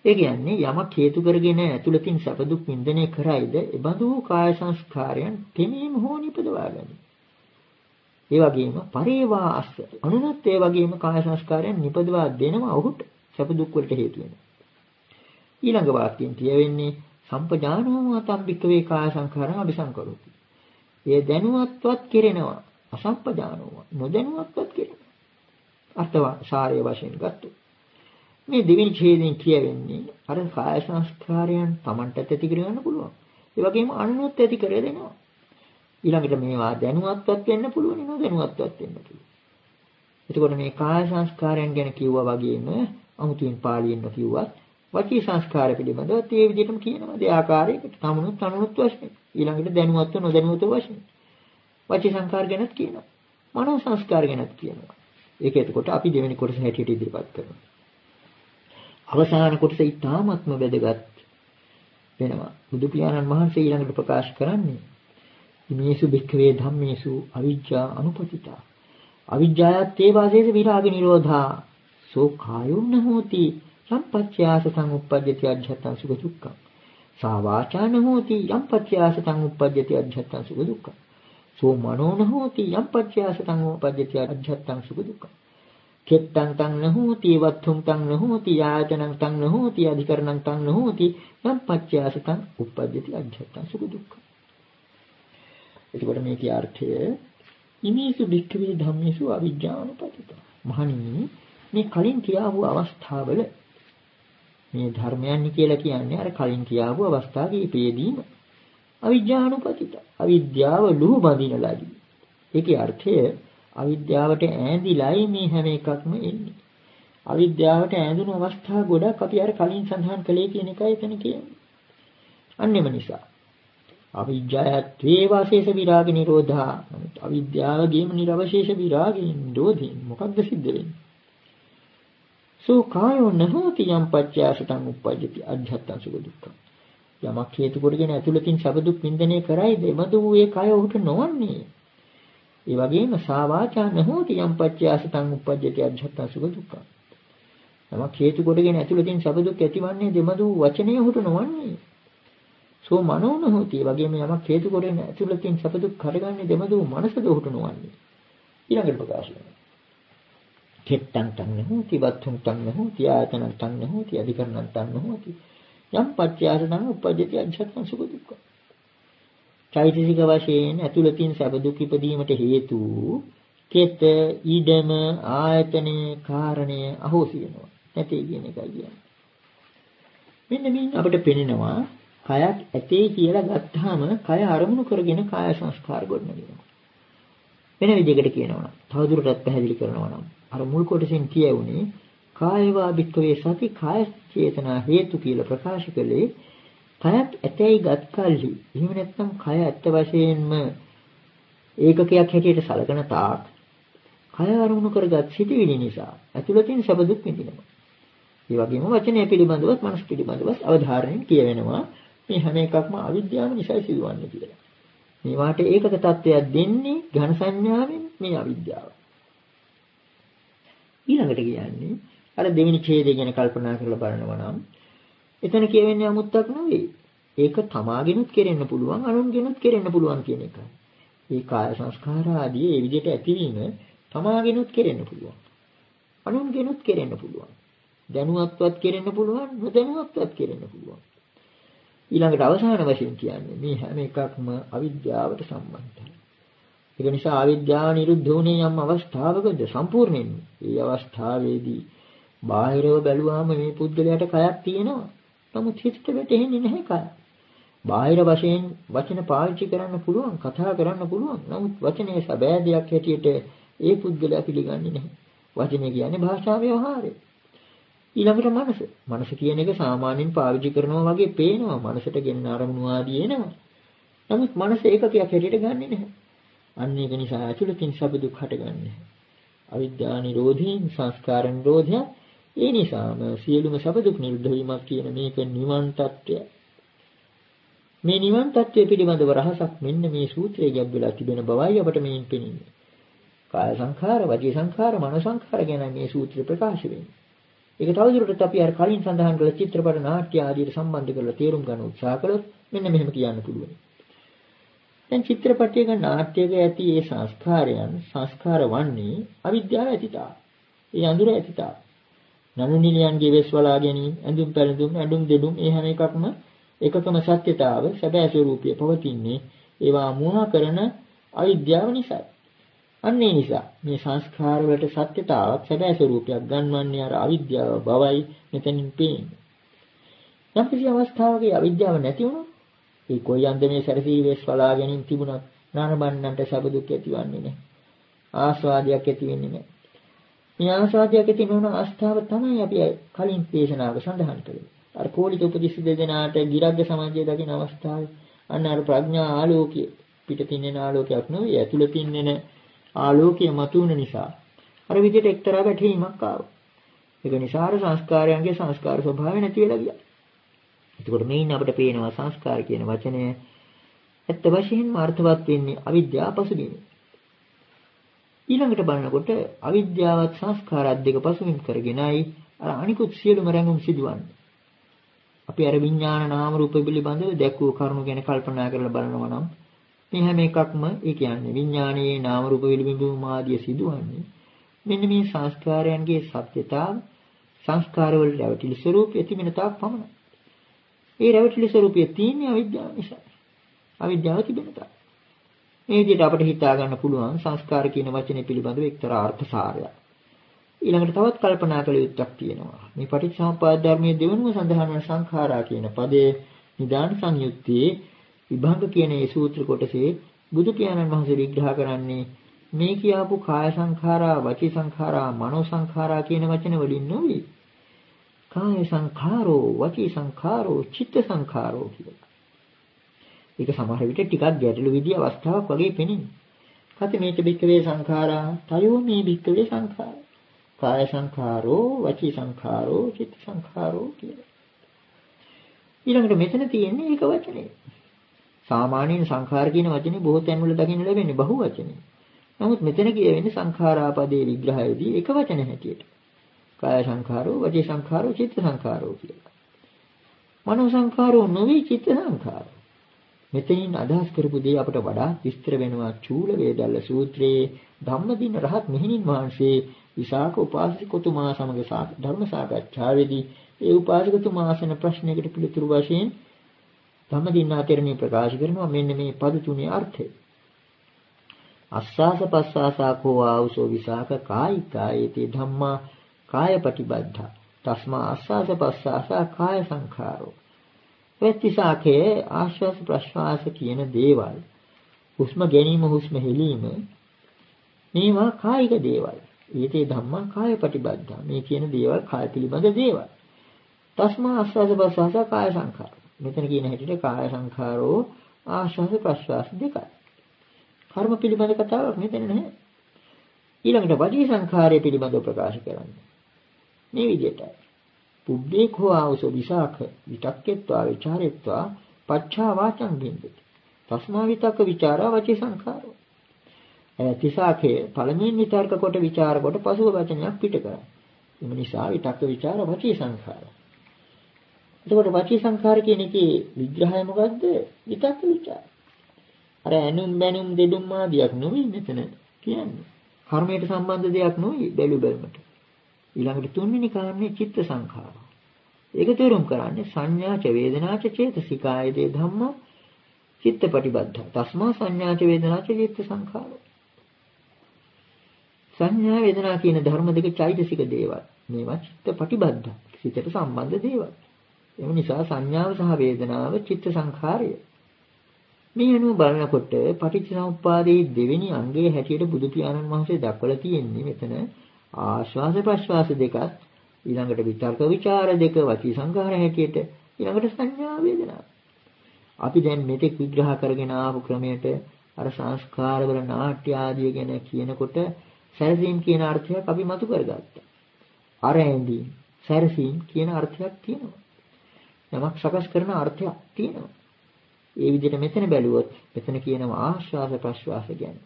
ඒ කියන්නේ යමක් හේතු කරගෙන ඇතුළතින් සැප දුක් විඳිනේ කරයිද, එබඳු කාය සංස්කාරයන් තෙමීම හෝ නිපදවා ගනී. ඒ වගේම පරේවා අස්ස අනුනත් ඒ වගේම කාය සංස්කාරයන් නිපදවා දෙනවා ඔහුට සැප දුක් වලට හේතු වෙනවා. ඊළඟ වාක්‍යයෙන් කියවෙන්නේ සම්පජානෝ මාතම් භික්ඛවේ කාය සංඛාරං අபிසංකරෝති. ඒ දැනුවත්වත් කෙරෙනවා, අසම්පජානෝ නොදැනුවත්වත් කෙරෙනවා. අර්ථවා සාරය වශයෙන් ගත්තොත් මේ දෙවෙනි ඡේදයෙන් කියවෙන්නේ අර කාය සංස්කාරයන් Tamanට ඇති කර ගන්න පුළුවන්. ඒ වගේම අනුනොත් ඇති කර දෙනවා. ඊළඟට මේවා දැනුවත්වත් වෙන්න පුළුවන්, නොදැනුවත්වත් වෙන්න පුළුවන්. එතකොට මේ කාය සංස්කාරයන් ගැන කිව්වා වගේම අමුතුවෙන් පාලියෙන් කිව්වත් වචී සංස්කාර පිළිබඳව ඒ විදිහටම කියනවා. දෙආකාරයකට Tamanොත් අනුනොත් වශයෙන්. ඊළඟට දැනුවත්ව නොදැනුවත්ව වශයෙන්. වචී සංස්කාර ගැනත් කියනවා. මනෝ සංස්කාර ගැනත් කියනවා. ඒක එතකොට අපි දෙවෙනි කොටස හැටියට ඉදිරිපත් කරනවා. අවසාන කොටස ඊටාත්ම වැදගත් වෙනවා. බුදු පියාණන් වහන්සේ ඊළඟට ප්‍රකාශ කරන්නේ මේසු භික්ඛවේ ධම්මේසු අවිජ්ජා අනුපතිතා. අවිජ්ජායත් ඒ වාසේස විරාග නිරෝධා සෝ කායුන්න හෝති සම්පච්ඡයාසතං උප්පජ්ජති අජ්ජත්තං සුඛ දුක්ඛං. සා වාචාන හෝති යම් පච්ඡයාසතං උප්පජ්ජති අජ්ජත්තං සුඛ දුක්ඛං. සෝ මනෝන හෝති යම් පච්චයාසතං උපජ්ජති අජ්ජත්තං සුඛ දුක්ඛං. කෙත්තං තං නහෝති වත්තුං තං නහෝති ආයතනං තං නහෝති අධිකරණං තං නහෝති යම් පච්චයාසතං උපජ්ජති අජ්ජත්තං සුඛ දුක්ඛං. එතකොට මේකේ අර්ථය ඉමේසු භික්ඛවේ ධම්මේසු අවිජ්ජානුපතිතා. මහණෙනි, මේ කලින් කියාවු අවස්ථාවල මේ ධර්මයන් කියලා කියන්නේ අර කලින් කියාවු අවස්ථාවේ ඉපදීම. අවිජ්ජානුපතිත අවිද්‍යාව ලුහු බඳින ලදී. ඒකේ අර්ථය අවිද්‍යාවට ඈඳිලායි මේ හැම එකක්ම එන්නේ. අවිද්‍යාවට ඈඳුණු අවස්ථා ගොඩක් අපි අර කලින් සඳහන් කළේ කියන එකයි එතන කියන්නේ. අන්නෙම නිසා අවිජ්ජායත්වේ වාසේස විරාග නිරෝධා. අවිද්‍යාවගේම නිර්වශේෂ විරාගයෙන් නිරෝධයෙන් මොකක්ද සිද්ධ වෙන්නේ? සෝ කායෝ නහෝති යම් පච්චයාසතං උප්පජ්ජති අජ්ජත්තං සුඛ දුක්ඛං. යමක් හේතු කොටගෙන ඇතුළතින් සැප දුක් විඳිනේ කරයිද, එමදු ඒ කය උට නොවන්නේ. ඒ වගේම සාවාචා නහෝති යම් පච්චයාසතං උපජ්ජති අජ්ජත්තං සුඛ දුක්ඛං. යමක් හේතු කොටගෙන ඇතුළතින් සැප දුක් ඇතිවන්නේ දෙමදු වචනය උට නොවන්නේ. සෝ මනෝ නහෝති. ඒ වගේම යමක් හේතු කොටගෙන ඇතුළතින් සැප දුක් කරගන්නේ දෙමදු මනසද උට නොවන්නේ. ඊළඟට ප්‍රකාශ වෙනවා. කෙත්තං තං නහෝති වත්තුං තං නහෝති ආයතනං තං නහෝති අධිකරණං තං නහෝති යම් පච්චයාසතං උපජ්ජති අජ්ජත්තං සුඛ දුක්ඛං. චෛතසික වශයෙන් ඇතුළතින් සැප දුක් ඉපදීමට හේතු කෙත ඊඩම ආයතනේ කාරණය අහෝසි වෙනවා. නැtei කියන එකයි කියන්නේ. මෙන්න මේ අපිට පෙනෙනවා කයක් ඇතේ කියලා ගත්තාම කය අරමුණු කරගෙන කාය සංස්කාර ගොඩනගෙනවා. වෙන විදිහකට කියනවා නම් තවදුරටත් පැහැදිලි කරනවා නම් අර මුල් කොටසින් කියවුනේ කායවා භික්ඛවේ සති කාය චේතනා හේතු කියලා ප්‍රකාශ කළේ කයත් ඇතයි ගත් කල්හි. එහෙම නැත්නම් කය ඇත්ත වශයෙන්ම ඒකකයක් හැටියට සලකන තාක් කය අරමුණු කරගත් සිටිවිලි නිසා ඇතුළතින් සැප දුක් විඳිනවා. ඒ වගේම වචනය පිළිබඳවත් මනස පිළිබඳවත් අවධාරණයෙන් කියවෙනවා මේ හැම එකක්ම අවිද්‍යාව නිසා සිදුවන්නේ කියලා. මේවාට ඒකක තත්වයක් දෙන්නේ ඝන සංඥාවෙන් මේ අවිද්‍යාව. ඊළඟට කියන්නේ අර දෙවෙනි ඡේදය ගැන කල්පනා කරලා බලනවා නම් එතන කියවෙන්නේ 아무ත්තක් නෙවෙයි. ඒක තමාගෙනුත් කෙරෙන්න පුළුවන්, අනුන්ගෙනුත් කෙරෙන්න පුළුවන් කියන එකයි. මේ කාය සංස්කාර ආදී ඒ විදිහට ඇතිවීම තමාගෙනුත් කෙරෙන්න පුළුවන්. අනුන්ගෙනුත් කෙරෙන්න පුළුවන්. දැනුවත්වත් කෙරෙන්න පුළුවන්, නොදැනුවත්වත් කෙරෙන්න පුළුවන්. ඊළඟට අවසාන වශයෙන් කියන්නේ මේ හැම එකක්ම අවිද්‍යාවට සම්බන්ධයි. ඒක නිසා අවිද්‍යාව නිරුද්ධ වුණේ යම් අවස්ථාවකද සම්පූර්ණයෙන්ම. ඒ අවස්ථාවේදී බාහිරව බැලුවාම මේ පුද්ගලයාට කයක් තියෙනවා. නමුත් හිතට වැටෙන්නේ නැහැ කය. බාහිර වශයෙන් වචන පාවිච්චි කරන්න පුළුවන්, කතා කරන්න පුළුවන්. නමුත් වචනේ සැබෑ දෙයක් හැටියට ඒ පුද්ගලයා පිළිගන්නේ නැහැ. වචනේ කියන්නේ භාෂා ව්‍යවහාරය. ඊළඟට මනස. මනස කියන එක සාමාන්‍යයෙන් පාවිච්චි කරනවා වගේ පේනවා. මනසට ගෙන්න අරමුණු ආදී එනවා. නමුත් මනස ඒකකයක් හැටියට ගන්නෙ නැහැ. අන්න ඒක නිසා ඇතුළතින් සබ දුක් හටගන්නේ. අවිද්‍යා නිරෝධයෙන් සංස්කාර නිරෝධය. ඒ නිසාම සියලුම සබ දුක් නිරුද්ධ වීමක් කියන මේක නිවන් තත්ත්වය. මේ නිවන් තත්ත්වය පිළිබඳව රහසක් මෙන්න මේ සූත්‍රයේ ගැඹුරලා තිබෙන බවයි අපට මේන් පෙනෙන්නේ. කාය සංඛාර, වචී සංඛාර, මනෝ සංඛාර ගැන මේ සූත්‍රය ප්‍රකාශ වෙන්නේ. ඒක තවදුරටත් අපි අර කලින් සඳහන් කළ චිත්‍රපට නාට්‍ය ආදියට සම්බන්ධ කරලා තේරුම් ගන්න උත්සාහ කළොත් මෙන්න මෙහෙම කියන්න පුළුවන්. දැන් චිත්‍රපටයක නාට්‍යයක ඇති ඒ සංස්කාර වන්නේ අවිද්‍යාව ඇතිතා. ඒ අඳුර ඇතිතා. නනු නිලියන්ගේ වෙස් වලා ගැනීම, ඇඳුම් පැළඳුම්, ඇඳුම් දෙඩුම් මේ හැම එකකම සත්‍යතාව සැබෑ ස්වરૂපය පවතින්නේ ඒවා මෝහ කරන අවිද්‍යාව නිසා. අන්න ඒ නිසා මේ සංස්කාර වලට සත්‍යතාවක් සැබෑ ස්වરૂපයක් ගන්වන්නේ අර අවිද්‍යාව බවයි මෙතනින් පේන්නේ. යම් කිසි අවස්ථාවක අවිද්‍යාව නැති වුණොත් ඒ කොයි අන්දමේ සැරසී වෙස් වලා ගැනීම තිබුණත් නානබන්නන්ට සබ දුක් ඇතිවන්නේ නැහැ. ආස්වාදයක් ඇති වෙන්නේ නැහැ. මේ ආස්වාදයක් ඇති නොවන අවස්ථාව තමයි අපි කලින් දේශනාවක සඳහන් කළේ. අර කෝලිත උපදිස්ස දෙදෙනාට ගිරග්ග සමාජයේ දකින අවස්ථාවේ අන්න අර ප්‍රඥා ආලෝකය පිටින් එන ආලෝකයක් නෙවෙයි ඇතුළතින් එන ආලෝකය මතුවන නිසා අර විදිහට එක්තරා ගැටීමක් ආවා. ඒක නිසා අර සංස්කාරයන්ගේ සංස්කාර ස්වභාවය නැති වෙලා ගියා. එතකොට මේින් අපිට පේනවා සංස්කාර කියන වචනය ඇත්ත වශයෙන්ම අර්ථවත් වෙන්නේ අවිද්‍යාව පසුබිම. ඊළඟට බලනකොට අවිද්‍යාවත් සංස්කාරات දෙක පසුබිම් කරගෙනයි අර අනිකුත් සියලුම රැඟුම් සිදුවන්නේ. අපි අර විඥාන නාම රූප පිළිබඳව දැක්වූ කරුණු ගැන කල්පනා කරලා බලනවා නම් මේ හැම එකක්ම ඒ කියන්නේ විඥානයේ නාම රූප පිළිබඳව ආදිය සිදුවන්නේ මෙන්න මේ සංස්කාරයන්ගේ සත්‍යතාව සංස්කාරවල රැවටිලි ස්වરૂපය තිබෙන තාක් පමණයි. ඒ රැවටිලි ස්වરૂපය තියෙන්නේ අවිද්‍යාව නිසා. අවිද්‍යාව තිබෙන තාක්. මේ විදිහට අපිට හිතා ගන්න පුළුවන් සංස්කාර කියන වචනේ පිළිබඳව එක්තරා අර්ථසාරයක්. ඊළඟට තවත් කල්පනා කළ යුත්තක් තියෙනවා. මේ පටිච්චසමුප්පාද ධර්මයේ දෙවනුව සඳහන් වන සංඛාරා කියන පදයේ නිදාන සංයුත්තේ විභංග කියන ඒ සූත්‍ර කොටසේ බුදු පියාණන් වහන්සේ විග්‍රහ කරන්නේ මේ කියාපු කාය සංඛාරා, වචී සංඛාරා, මනෝ සංඛාරා කියන වචන වලින් නෙවෙයි. කාය සංඛාරෝ, වචී සංඛාරෝ, චිත්ත සංඛාරෝ කියලා. ඒක සමහර විට ටිකක් ගැටළු විදිය අවස්ථාවක් වගේ පෙනෙනවා. කත මේක බික්කවේ සංඛාරා, තයෝ මේ බික්කවේ සංඛාරා. කාය සංඛාරෝ, වචී සංඛාරෝ, චිත්ත සංඛාරෝ කියලා. ඊළඟට මෙතන තියෙන්නේ ඒක වචනේ. සාමාන්‍යයෙන් සංඛාර කියන වචනේ බොහෝ තැන්වල දකින්න ලැබෙන්නේ බහු වචනේ. නමුත් මෙතන කියවෙන්නේ සංඛාරා පදේ විග්‍රහයේදී එක වචන හැටියට. කාය සංඛාරෝ, වචී සංඛාරෝ, චිත්ත සංඛාරෝ කියලා. මනෝ සංඛාරෝ නොවේ චිත්ත සංඛාරෝ. මෙතනින් අදහස් කරපු දේ අපට වඩා විස්තර වෙනවා චූල වේදල්ල සූත්‍රයේ ධම්මදින රහත් මෙහෙණින් වහන්සේ විසාක උපාසකතුමා සමග ධර්ම සාකච්ඡාවේදී ඒ උපාසකතුමා අසන ප්‍රශ්නයකට පිළිතුරු වශයෙන් ධම්මදින්නා තෙරණිය ප්‍රකාශ කරනවා මෙන්න මේ පද තුනේ අර්ථය. අස්සාස පස්සාසාකෝ ආවසෝ විසාක කායිකායේති ධම්මා කායපටිබද්ධා තස්මා අස්සාස පස්සාසා කාය සංඛාරෝ. වෙත්තිසාකේ ආශ්වාස ප්‍රශ්වාස කියන දේවල් හුස්ම ගැනීම හුස්ම හෙලීම මේවා කායික දේවල්. ඊටේ ධම්මා කායපටිබද්ධා මේ කියන දේවල් කාය පිළිබඳ දේවල්. තස්මා ආශ්වාස ප්‍රශ්වාස කාය සංඛාරෝ. මෙතන කියන හැටියට කාය සංඛාරෝ ආශ්වාස ප්‍රශ්වාස දෙකයි. කර්ම පිළිබඳ කතාවක් මෙතන නැහැ. ඊළඟට වචී සංඛාරය පිළිබඳව ප්‍රකාශ කරන්නේ. මේ විදිහටයි. පුබ්බේ කෝ ආවසෝ විසාක විතක්කෙත්වා විචාරෙත්වා පච්චා වාචං බින්දති. තස්මා විතක්ක විචාරා වචී සංඛාරෝ. තිසාකේ පළමුවෙන් විතර්ක කොට විචාර කොට පසුව වචනයක් පිට කරා. එම නිසා විතක්ක විචාර වචී සංඛාරා. එතකොට වචී සංඛාර කියන එකේ විග්‍රහය මොකද්ද? විතක්ක විචාර. අර ඇනුම් බැනුම් දෙඩුම් ආදියක් නෙවෙයි මෙතන කියන්නේ. කර්මයට සම්බන්ධ දෙයක් නෙවෙයි බැලු බැලමට. ඊළඟට තුන්වෙනි කාරණේ චිත්ත සංඛාර. ඒක තේරුම් කරන්නේ සංඥාච වේදනාච චේතසිකායේදී ධම්ම චිත්තපටිබද්ධ. තස්මා සංඥාච වේදනාච චිත්ත සංඛාරෝ. සංඥා වේදනා කියන ධර්ම දෙක චෛතසික දේවල්. මේවා චිත්තපටිබද්ධ. සිතට සම්බන්ධ දේවල්. ඒ නිසා සංඥාව සහ වේදනාව චිත්ත සංඛාරය. මේ අනුව බලනකොට පටිච්චසමුප්පාදයේ දෙවෙනි අංගයේ හැටියට බුදු පියාණන් වහන්සේ දක්වලා තියෙන්නේ මෙතන ආශ්වාස ප්‍රශ්වාස දෙකත් ඊළඟට විතර්ක ਵਿਚාර දෙක වචී සංඛාර හැටියට ඊළඟට සංඥා වේදනා. අපි දැන් මෙතෙක් විග්‍රහ කරගෙන ආපු ක්‍රමයට අර සංස්කාරවල නාට්‍ය ආදිය ගැන කියනකොට සැරසීම් කියන අර්ථයක් අපි මතු කරගත්තා. අර ඇඳීම් සැරසීම් කියන අර්ථයක් තියෙනවා. යමක් සකස් කරන අර්ථයක් තියෙනවා. ඒ විදිහට මෙතන බැලුවොත් මෙතන කියනවා ආශ්වාස ප්‍රශ්වාස ගැන.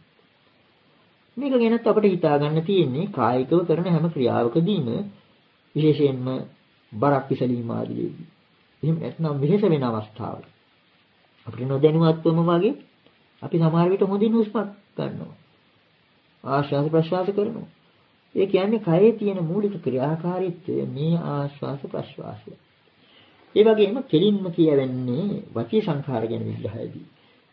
මේක ගැනත් අපිට හිතා ගන්න තියෙන්නේ කායිකව කරන හැම ක්‍රියාවකදීම විශේෂයෙන්ම බරක් විසලීම ආදීදී. එහෙම නැත්නම් වෙහෙස වෙන අවස්ථාවල අපිට නොදැනුවත්වම වගේ අපි සමහර විට හොඳින් හුස්මක් ගන්නවා. ආශ්වාස ප්‍රශ්වාස කරනවා. ඒ කියන්නේ කයේ තියෙන මූලික ක්‍රියාකාරීත්වය මේ ආශ්වාස ප්‍රශ්වාසය. ඒ වගේම කෙලින්ම කියවෙන්නේ වචී සංඛාර ගැන විග්‍රහයේදී.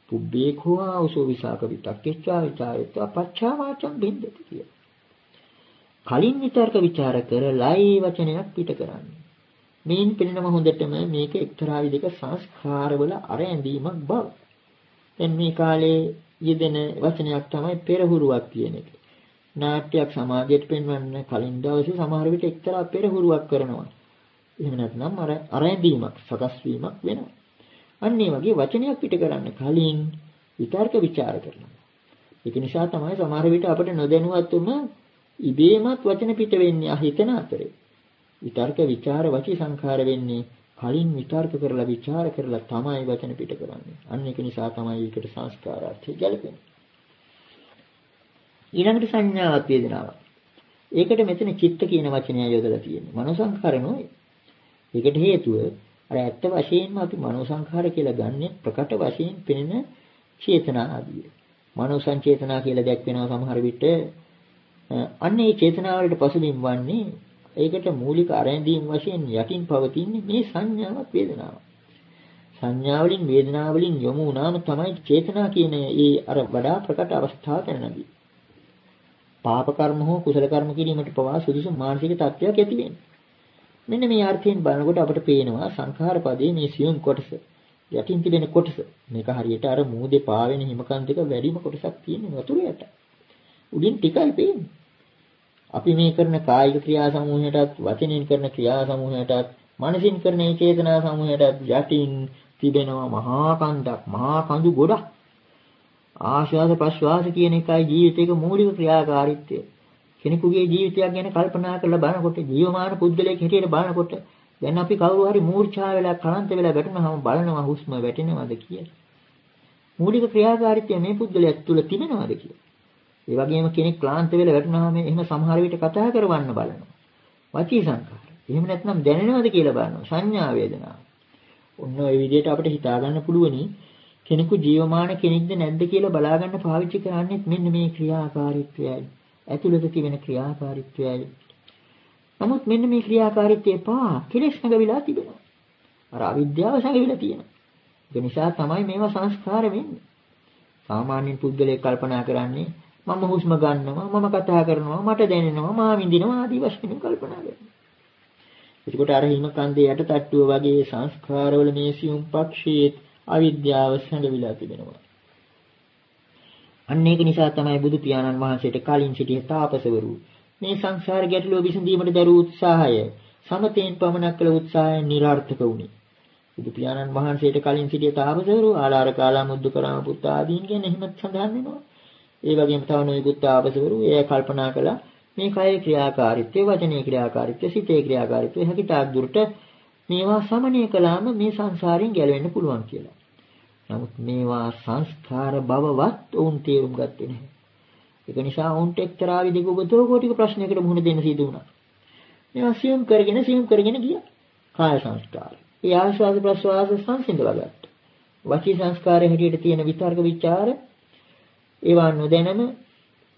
පුබ්බේ කෝ ආවසෝ විසාක විතක්කේච්ඡා විචාරෙත්වා පච්චාවාචං බින්දති කිය. කලින් විතර්ක ਵਿਚාර කරලායි වචනයක් පිට කරන්නේ. මේන් පිළිනම හොඳටම මේක එක්තරා විදිහක සංස්කාරවල අර ඇඳීමක් බව. දැන් මේ කාලේ යෙදෙන වචනයක් තමයි පෙරහුරුවක් කියන එක. නාට්‍යයක් සමාජයට පෙන්වන්න කලින් දවසේ සමහර විට එක්තරා පෙරහුරුවක් කරනවා. එහෙම නැත්නම් අර ඇඳීමක් සකස් වීමක් වෙනවා. අන්න ඒ වගේ වචනයක් පිට කරන්න කලින් විතර්ක ਵਿਚාර කරනවා. ඒක නිසා තමයි සමහර විට අපිට නොදැනුවත්වම ඉබේමත් වචන පිට වෙන්නේ අහිතන අතරේ. විතර්ක ਵਿਚාර වචී සංඛාර වෙන්නේ කලින් විතර්ක කරලා ਵਿਚාර කරලා තමයි වචන පිට කරන්නේ. අන්න ඒක නිසා තමයි ඒකට සංස්කාරාර්ථය ගැලපෙන්නේ. ඊළඟට සංඥාවත් වේදනාවක්. ඒකට මෙතන චිත්ත කියන වචනය යොදලා තියෙන්නේ. මනෝ සංඛාර නෙවෙයි. ඒකට හේතුව අර ඇත්ත වශයෙන්ම අපි මනෝ සංඛාර කියලා ගන්නෙ ප්‍රකට වශයෙන් පෙනෙන චේතනා ආදිය. මනෝ සංචේතනා කියලා දැක්වෙනවා සමහර විට. අන්න ඒ චේතනා වලට පසුබිම් වන්නේ ඒකට මූලික අරැඳීම් වශයෙන් යටින් පවතින මේ සංඥාවක් වේදනාවක්. සංඥාවලින් වේදනාවලින් යොමු වුණාම තමයි චේතනා කියන ඒ අර වඩා ප්‍රකට අවස්ථාව දැනනදී. පාප කර්ම හෝ කුසල කර්ම කිරීමට පවා සුදුසු මානසික තත්ත්වයක් ඇති වෙන්නේ. මෙන්න මේ අර්ථයෙන් බලනකොට අපට පේනවා සංඛාර පදයේ මේ සියුම් කොටස යටින් තිබෙන කොටස මේක හරියට අර මූදේ පාවෙන හිමකන්දක වැඩිම කොටසක් තියෙන වතුරයට උඩින් ටිකයි පේන්නේ. අපි මේ කරන කායික ක්‍රියා සමූහයටත් වචනෙන් කරන ක්‍රියා සමූහයටත් මනසින් කරන මේ චේතනා සමූහයටත් යටින් තිබෙනවා මහා කන්දක් මහා කඳු ගොඩක්. ආශ්වාස ප්‍රශ්වාස කියන එකයි ජීවිතේක මූලික ක්‍රියාකාරීත්වය. කෙනෙකුගේ ජීවිතයක් ගැන කල්පනා කරලා බලනකොට ජීවමාන පුද්ගලයෙක් හැටියට බලනකොට දැන් අපි කවුරු හරි මූර්ඡා වෙලා කලන්ත වෙලා වැටුනහම බලනවා හුස්ම වැටෙනවද කියලා. මූලික ක්‍රියාකාරීත්වය මේ පුද්ගලයා තුළ තිබෙනවද කියලා. ඒ වගේම කෙනෙක් ක්ලාන්ත වෙලා වැටුනහම එහෙම සමහර විට කතා කරවන්න බලනවා. වචී සංඛාර. එහෙම නැත්නම් දැනෙනවද කියලා බලනවා. සංඥා වේදනා. ඔන්න ඔය විදිහට අපිට හිතා ගන්න පුළුවනි කෙනෙකු ජීවමාන කෙනෙක්ද නැද්ද කියලා බලා ගන්න පාවිච්චි කරන්නේ මෙන්න මේ ක්‍රියාකාරීත්වයයි. ඇතුළත තිබෙන ක්‍රියාකාරීත්වයයි. නමුත් මෙන්න මේ ක්‍රියාකාරීත්වය පා කෙලෙස් නැගවිලා තිබෙනවා. අර අවිද්‍යාව සංගවිලා තියෙනවා. ඒ නිසා තමයි මේවා සංස්කාර වෙන්නේ. සාමාන්‍ය පුද්ගලයෙක් කල්පනා කරන්නේ මම හුස්ම ගන්නවා, මම කතා කරනවා, මට දැනෙනවා, මා විඳිනවා ආදී වශයෙන් කල්පනා කරනවා. ඒකට අර හිම කන්දේ යට තට්ටුව වගේ සංස්කාරවල මේ සියුම් පක්ෂයේ අවිද්‍යාව සංගවිලා තිබෙනවා. අන්න ඒක නිසා තමයි බුදු පියාණන් වහන්සේට කලින් සිටිය තාපසවරු මේ සංසාර ගැටලුව විසඳීමට දරූ උත්සාහය සමතෙන් පමනක් කළ උත්සාහය නිර්ාර්ථක වුණේ. බුදු පියාණන් වහන්සේට කලින් සිටිය තාපසවරු ආලාර කාලා මුද්දකරාම පුත් ආදීන් ගැන එහෙමත් සඳහන් වෙනවා. ඒ වගේම තව නොයෙකුත් තාපසවරු එය කල්පනා කළා මේ කයේ ක්‍රියාකාරීත්වය, වචනේ ක්‍රියාකාරීත්වය, සිතේ ක්‍රියාකාරීත්වය හැකිතාක් දුරට මේවා සමනය කළාම මේ සංසාරයෙන් ගැලවෙන්න පුළුවන් කියලා. නමුත් මේවා සංස්කාර බවවත් උන් තේරුම් ගත්තේ නැහැ. ඒක නිසා උන්ට එක්තරා විදිහක උපතෝකෝටික ප්‍රශ්නයකට මුහුණ දෙන්න සිදු වුණා. මේවා සියුම් කරගෙන ගියා. කාය සංස්කාර. ඒ ආශ්වාස ප්‍රශ්වාස සංසිඳවා ගත්තා. වචී සංස්කාරයේ හැටියට තියෙන විතර්ක ਵਿਚාර ඒවා නොදැනම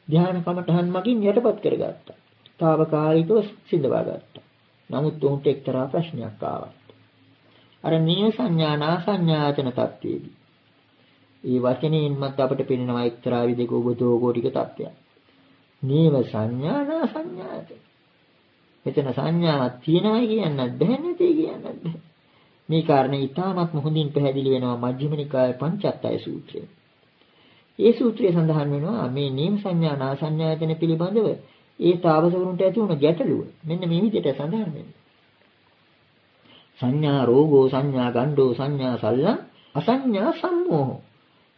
ධ්‍යාන කමඨහන් මගින් යටපත් කරගත්තා. తాවකාලිකව සිඳවා ගත්තා. නමුත් උන්ට එක්තරා ප්‍රශ්නයක් ආවා. අර නිය සංඥානා සංඥාතන තත්ත්වයේදී ඒ වචනයෙන්මත් අපට පෙනෙනවා එක්තරා විදිහක උබතෝකෝටික තත්ත්වයක්. නීව සංඥානා සංඥාතන. මෙතන සංඥාවක් තියෙනවයි කියන්නත් බැහැ නැති කියන්නත් බැහැ. මේ කාරණේ ඊටමත් හොඳින් පැහැදිලි වෙනවා මජ්ක්‍ධිම නිකායේ පංචත්තය සූත්‍රයේ. ඒ සූත්‍රයේ සඳහන් වෙනවා මේ නීව සංඥානා සංඥාතන පිළිබඳව ඒ තාපසවරුන්ට ඇති වුණ ගැටලුව මෙන්න මේ විදිහට සඳහන් වෙනවා. සංඥා රෝගෝ සංඥා ගණ්ඩෝ සංඥා සල්ලං අසංඥා සම්මෝහෝ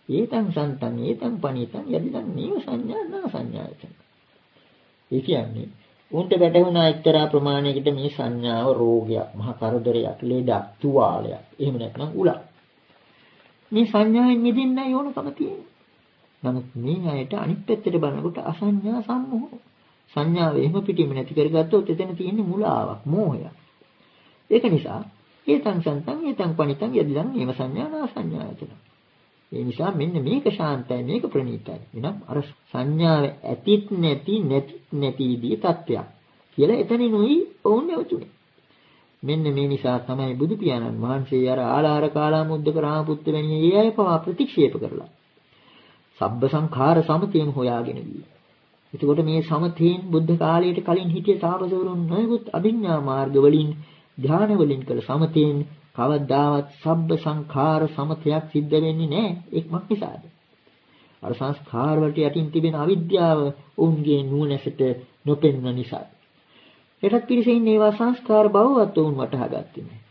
ඒතං සන්තං ඒතං පනිතං යදිදං නේව සංඥා නා සංඥායතන. ඒ කියන්නේ උන්ට වැටහුණා එක්තරා ප්‍රමාණයකට මේ සංඥාව රෝගයක්, මහ කරදරයක්, ලෙඩක්, තුවාලයක්, එහෙම නැත්නම් උලක්. මේ සංඥාවෙන් මිදෙන්නයි ඕනකම තියෙන්නේ. නමුත් මේ අයට අනිත් පැත්තට බලනකොට අසංඥා සම්මෝහ. සංඥාව එහෙම පිටින්ම නැති කරගත්තොත් එතන තියෙන්නේ මුලාවක්, මෝහයක්. ඒක නිසා ඒතං සන්තං ඒතං පනිතං යදිදං නේව සංඥා නා සංඥායතන. ඒ නිසා මෙන්න මේක ශාන්තයි, මේක ප්‍රණීතයි. එනම් අර සංඥාව ඇතිත් නැතිදී තත්ත්වයක් කියලා එතනිනුයි ඔවුන් නැවතුනේ. මෙන්න මේ නිසා තමයි බුදු පියාණන් වහන්සේ අර ආලාර කාලාමුද්දක රාමපුත්ත වැනි ඒ අය පවා ප්‍රතික්ෂේප කරලා සබ්බ සංඛාර සමතේම හොයාගෙන ගියේ. එතකොට මේ සමතේන් බුද්ධ කාලයට කලින් හිටිය තාපසවරුන් නොයෙකුත් අභිඥා මාර්ග වලින් ධ්‍යාන වලින් කළ සමතේන් කවදාවත් සබ්බ සංඛාර සමතයක් සිද්ධ වෙන්නේ නැහැ. ඒකමක් නිසාද? අර සංස්කාර වලට යටින් තිබෙන අවිද්‍යාව උන්ගේ නුවණැසට නොපෙනෙන නිසා. ඒකට පිළිසෙන්නේ ඒවා සංස්කාර බවවත් උන් වටහාගත්තේ නැහැ.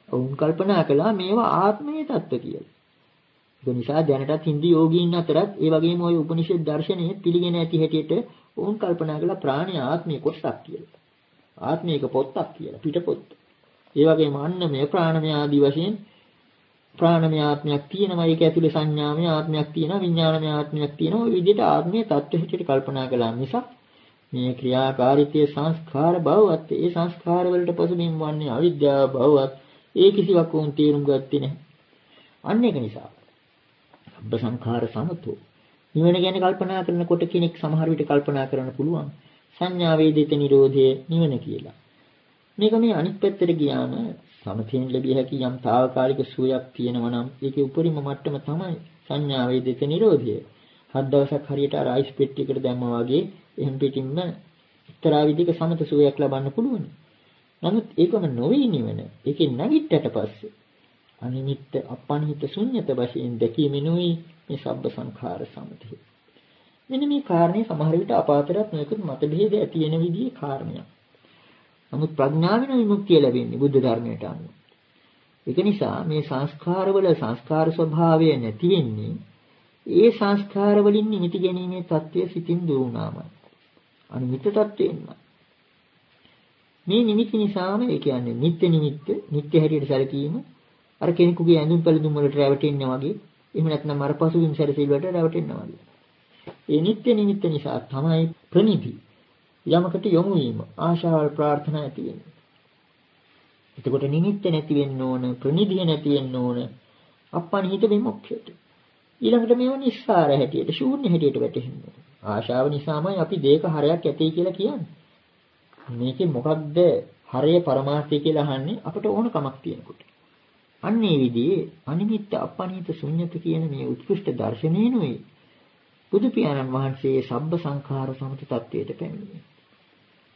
උන් කල්පනා කළා මේවා ආත්මීය තත්ත්ව කියලා. ඒ නිසා දැනටත් හින්දි යෝගීන් අතරත් ඒ වගේම ওই උපනිෂද් දර්ශනයේ පිළිගෙන ඇති හැටියට උන් කල්පනා කළා ප්‍රාණය ආත්මීය කොටසක් කියලා. ආත්මීයක පොත්තක් කියලා, පිටපොත්ත. ඒ වගේම අන්නමය ප්‍රාණමය ආදී වශයෙන් ප්‍රාණමය ආත්මයක් තියෙනවා. ඒක ඇතුලේ සංඥාමය ආත්මයක් තියෙනවා, විඥානමය ආත්මයක් තියෙනවා. ওই විදිහට ආත්මීය தත්ත්ව හිතට කල්පනා කළා මිසක් මේ ක්‍රියාකාරීත්වයේ සංස්කාර බවවත් ඒ සංස්කාර වලට පසුබිම් වන්නේ අවිද්‍යාව බවවත් ඒ කිසිවක් වුන් තේරුම් ගත්තේ නැහැ. අන්න ඒක නිසා සබ්බ සංඛාර සමතෝ නිවන ගැන කල්පනා කරනකොට කෙනෙක් සමහර විට කල්පනා කරන්න පුළුවන් සංඥා වේදිත නිරෝධය නිවන කියලා. මේක මේ අනිත් පැත්තට ගියාම සමතෙන් ලැබිය හැකි යම් తాවකාලික සුවයක් තියෙනවා නම් ඒකේ උපරිම මට්ටම තමයි සංඥා වේදිත නිරෝධය. හත් දවසක් හරියට අර අයිස් පෙට්ටියකට දැම්මා වගේ එහෙම පිටින්ම එක්තරා විදිහක සමත සුවයක් ලබන්න පුළුවන්. නමුත් ඒකම නොවේ නිවන. ඒකේ නැගිට්ටට පස්සේ අනිමිත්ත අපනිහිත ශුන්්‍යත වශයෙන් දැකීමෙනුයි මේ සබ්බ සංඛාර සමතය. මෙන්න මේ කාරණේ සමහර විට අපාතරත් නොයෙකුත් මතභේද ඇති වෙන විදිහේ කාරණයක්. නමුත් ප්‍රඥාවෙන් විමුක්තිය ලැබෙන්නේ බුද්ධ ධර්මයට අනුව. ඒක නිසා මේ සංස්කාරවල සංස්කාර ස්වභාවය නැති වෙන්නේ ඒ සංස්කාර වලින් නිමිති ගැනීමේ தත්ත්වය සිතින් දුරුනාමයි. අනිමිත්ත தත්ත්වෙන්න. මේ නිමිති නිසාම ඒ කියන්නේ නිත්‍ය නිමිත්ත, නිත්‍ය හැටියට සැලකීම අර කෙනෙකුගේ ඇඳුම් පැළඳුම් වලට රැවටෙන්නේ වගේ, එහෙම නැත්නම් අර පසුබිම් සැරසිලි වලට රැවටෙන්නේ වගේ. ඒ නිත්‍ය නිමිත්ත නිසා තමයි ප්‍රනිධි යමකට යොමු වීම, ආශාවල් ප්‍රාර්ථනා ඇති වෙන්නේ. එතකොට නිමිත්ත නැති වෙන්න ඕන, ප්‍රනිධිය නැති වෙන්න ඕන, අප්පනිහිත විමුක්තියට. ඊළඟට මේව නිස්සාර හැටියට, ශූන්‍ය හැටියට වැටෙන්නේ. ආශාව නිසාමයි අපි දෙයක හරයක් ඇතේ කියලා කියන්නේ. මේකේ මොකක්ද හරය පරමාර්ථය කියලා අහන්නේ අපට ඕන කමක් තියෙනකොට. අන්න ඒ විදිහේ අනිමිත්ත අපනිහිත ශුන්‍යත කියන මේ උත්කෘෂ්ඨ දර්ශනේනුයි බුදු පියාණන් වහන්සේ සබ්බ සංඛාර සමත තත්වයට පැමිණෙන්නේ.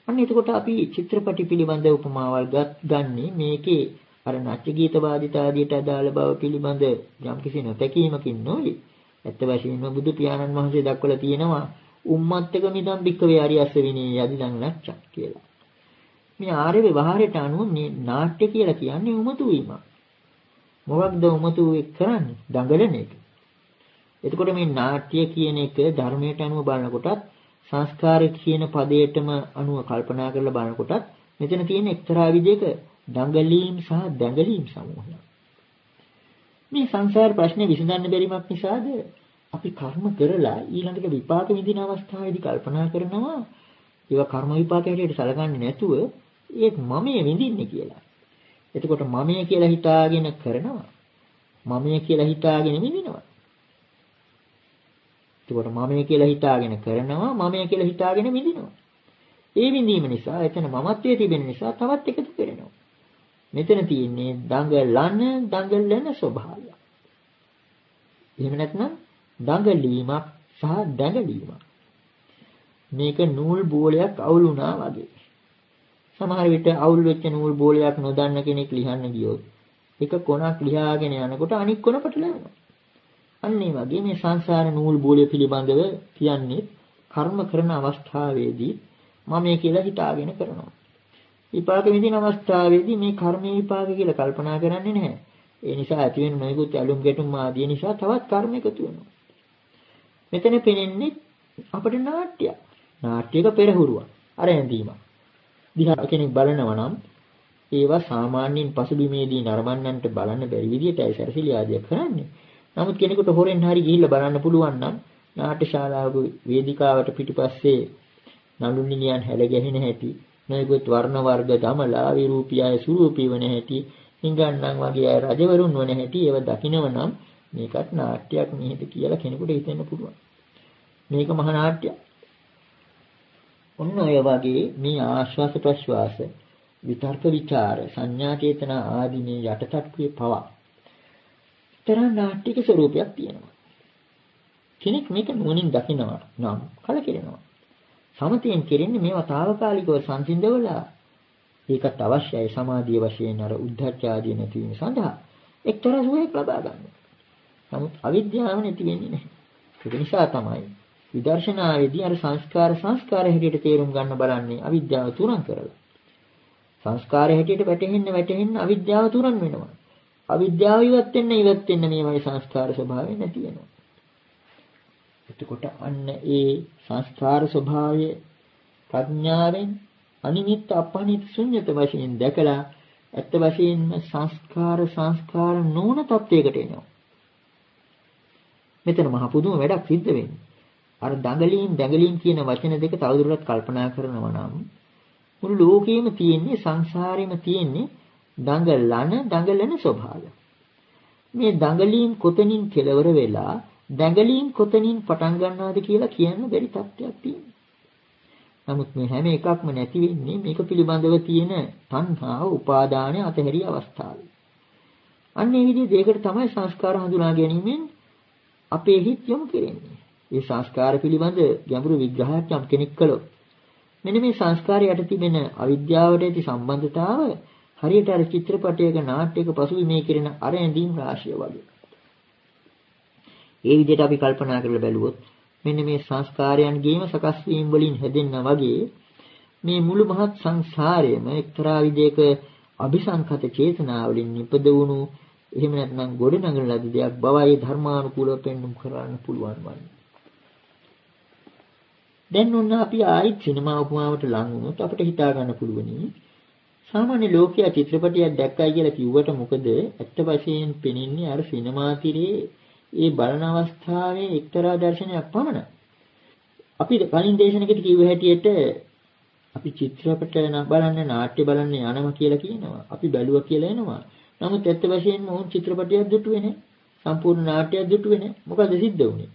අන්න එතකොට අපි චිත්‍රපටි පිළිබඳ උපමාවල් ගන්නේ මේකේ අර නාට්‍ය ගීත වාදිත ආදියට අදාළ බව පිළිබඳ යම්කිසි නොතැකීමකින් නොවේ. ඇත්ත වශයෙන්ම බුදු පියාණන් වහන්සේ දක්වලා තියෙනවා උම්මත්තක මිදම් බික්කවේ ආරියස්ස විනේ යදිදන් නැච්චක් කියලා. මේ ආර්ය ව්‍යවහාරයට අනුව මේ නාට්‍ය කියලා කියන්නේ උමතු වීමක්. මොකක්ද උමතු කරන්නේ? දඟලන එක. එතකොට මේ නාට්‍ය කියන එක ධර්මයට අනුව බලනකොටත් සංස්කාරය කියන පදයටම අනුව කල්පනා කරලා බලනකොටත් මෙතන තියෙන එක්තරා විදිහක දඟලීම් සහ දැඟලීම් සමූහයක්. මේ සංසාර ප්‍රශ්නේ විසඳන්න බැරිමක් නිසාද අපි කර්ම කරලා ඊළඟට විපාක විඳින අවස්ථාවේදී කල්පනා කරනවා ඒවා කර්ම විපාක හැටියට සැලකන්නේ නැතුව ඒත් මමයේ විඳින්නේ කියලා. එතකොට මමයේ කියලා හිතාගෙන කරනවා. මමයේ කියලා හිතාගෙන විඳිනවා. එතකොට මමයේ කියලා හිතාගෙන කරනවා, මමයේ කියලා හිතාගෙන විඳිනවා. ඒ විඳීම නිසා එතන මමත්වයේ තිබෙන නිසා තවත් එකතු කරනවා. මෙතන තියෙන්නේ දඟලන ස්වභාවය. එහෙම නැත්නම් දඟලීමක් සහ දැඟලීමක්. මේක නූල් බෝලයක් අවුල් වුණා වගේ. සමහර විට අවුල් වෙච්ච නූල් බෝලයක් නොදන්න කෙනෙක් ලියන්න ගියොත් එක කොනක් ලියාගෙන යනකොට අනික් කොන පටලැවෙනවා. අන්න ඒ වගේ මේ සංසාර නූල් බෝලය පිළිබඳව කියන්නේ කර්ම කරන අවස්ථාවේදී මම කියලා හිතාගෙන කරනවා. විපාක විඳින අවස්ථාවේදී මේ කර්මයේ විපාක කියලා කල්පනා කරන්නේ නැහැ. ඒ නිසා ඇති වෙන නොයෙකුත් ඇලුම් ගැටුම් ආදී නිසා තවත් කර්ම එකතු වෙනවා. මෙතන පෙනෙන්නේ අපිට නාට්‍යයක්. නාට්‍යයක පෙරහුරුවක්. අර ඇඳීමක්. දිහා කෙනෙක් බලනවා නම් ඒවා සාමාන්‍යයෙන් පසුබිමේදී නරඹන්නන්ට බලන්න බැරි විදිහටයි සැරසිලි ආදිය කරන්නේ. නමුත් කෙනෙකුට හොරෙන් හරි ගිහිල්ලා බලන්න පුළුවන් නම් නාට්‍යශාලාවක වේදිකාවට පිටිපස්සේ නළු නිලියන් හැල ගැහෙන හැටි, නොයෙකුත් වර්ණ වර්ග දමලා විරූපී අය සුරූපී වන හැටි, හිඟන්නම් වගේ අය රජවරුන් වන හැටි ඒව දකිනව නම් මේකත් නාට්‍යයක් නේද කියලා කෙනෙකුට හිතෙන්න පුළුවන්. මේක මහා නාට්‍යයක්. ඔන්න ඔය වගේ මේ ආශ්වාස ප්‍රශ්වාස විතර්ක විචාර සංඥා චේතනා ආදී මේ යටටට්ටුවේ පවා තරම් නාට්‍යක ස්වරූපයක් තියෙනවා. කෙනෙක් මේක නුවණින් දකිනවා නම් කලකිරෙනවා. සමතයෙන් කෙරෙන්නේ මේවා తాවකාලිකව සංසිඳවලා ඒකට අවශ්‍යයි සමාධිය වශයෙන් අර උද්ධච්ච ආදී නැතිවීම සඳහා එක්තරා සුවයක් ලබා ගන්න. නමුත් අවිද්‍යාව නැති වෙන්නේ නැහැ. ඒක නිසා තමයි විදර්ශනාවේදී අර සංස්කාර හැටියට තේරුම් ගන්න බලන්නේ අවිද්‍යාව තුරන් කරලා. සංස්කාර හැටියට වැටෙන්න අවිද්‍යාව තුරන් වෙනවා. අවිද්‍යාව ඉවත් වෙන්න මේ වගේ සංස්කාර ස්වභාවය නැති වෙනවා. එතකොට අන්න ඒ සංස්කාර ස්වභාවය ප්‍රඥාවෙන් අනිමිත්ත අපනිත් ශුන්්‍යත වශයෙන් දැකලා ඇත්ත වශයෙන්ම සංස්කාර නොවන තත්වයකට එනවා. මෙතන මහ පුදුම වැඩක් සිද්ධ වෙන්නේ. අර දඟලීම් කියන වචන දෙක තවදුරටත් කල්පනා කරනවා නම් මුළු ලෝකෙම තියෙන්නේ සංසාරෙම තියෙන්නේ දඟලන ස්වභාවය. මේ දඟලීම් කොතනින් කෙලවර වෙලා දඟලීම් කොතනින් පටන් ගන්නවද කියලා කියන්න බැරි තත්ත්වයක් තියෙනවා. නමුත් මේ හැම එකක්ම නැති වෙන්නේ මේක පිළිබඳව තියෙන තණ්හාව උපාදානය අතහැරිය අවස්ථාවේ. අන්න ඒ විදිහේ දෙයකට තමයි සංස්කාර හඳුනා ගැනීමෙන් අපේ හිත යොමු කරන්නේ. මේ සංස්කාර පිළිබඳ ගැඹුරු විග්‍රහයක් යම් කෙනෙක් කළොත් මෙන්න මේ සංස්කාරයට තිබෙන අවිද්‍යාවට ඇති සම්බන්ධතාව හරියට අර චිත්‍රපටයක නාට්‍යයක පසුබිමේ කෙරෙන අර ඇඳීම් රාශිය වගේ. ඒ විදිහට අපි කල්පනා කරලා බැලුවොත් මෙන්න මේ සංස්කාරයන්ගේම සකස් වීම වලින් හැදෙන්න වගේ මේ මුළු මහත් සංසාරයම එක්තරා විදිහක අபிසංකත චේතනාවලින් නිපද වුණු එහෙම නැත්නම් ගොඩනගන ලද දෙයක් බවයි ධර්මානුකූලව පෙන්වුම් කරන්න පුළුවන් වන්නේ. දැන් ඔන්න අපි ආයිත් සිනමා උපමාවට ලං වුණොත් අපිට හිතා ගන්න පුළුවනි සාමාන්‍ය ලෝකයා චිත්‍රපටයක් දැක්කයි කියලා කිව්වට මොකද ඇත්ත වශයෙන් පෙනෙන්නේ අර සිනමා තිරේ ඒ බලන අවස්ථාවේ එක්තරා දර්ශනයක් පමණයි. අපි කලින් දේශනකදී කිව්ව හැටියට අපි චිත්‍රපට බලන්න නාට්‍ය බලන්න යනවා කියලා කියනවා. අපි බැලුවා කියලා එනවා. නමුත් ඇත්ත වශයෙන්ම උන් චිත්‍රපටයක් දුටුවේ නැහැ. සම්පූර්ණ නාට්‍යයක් දුටුවේ නැහැ. මොකද සිද්ධ වුනේ?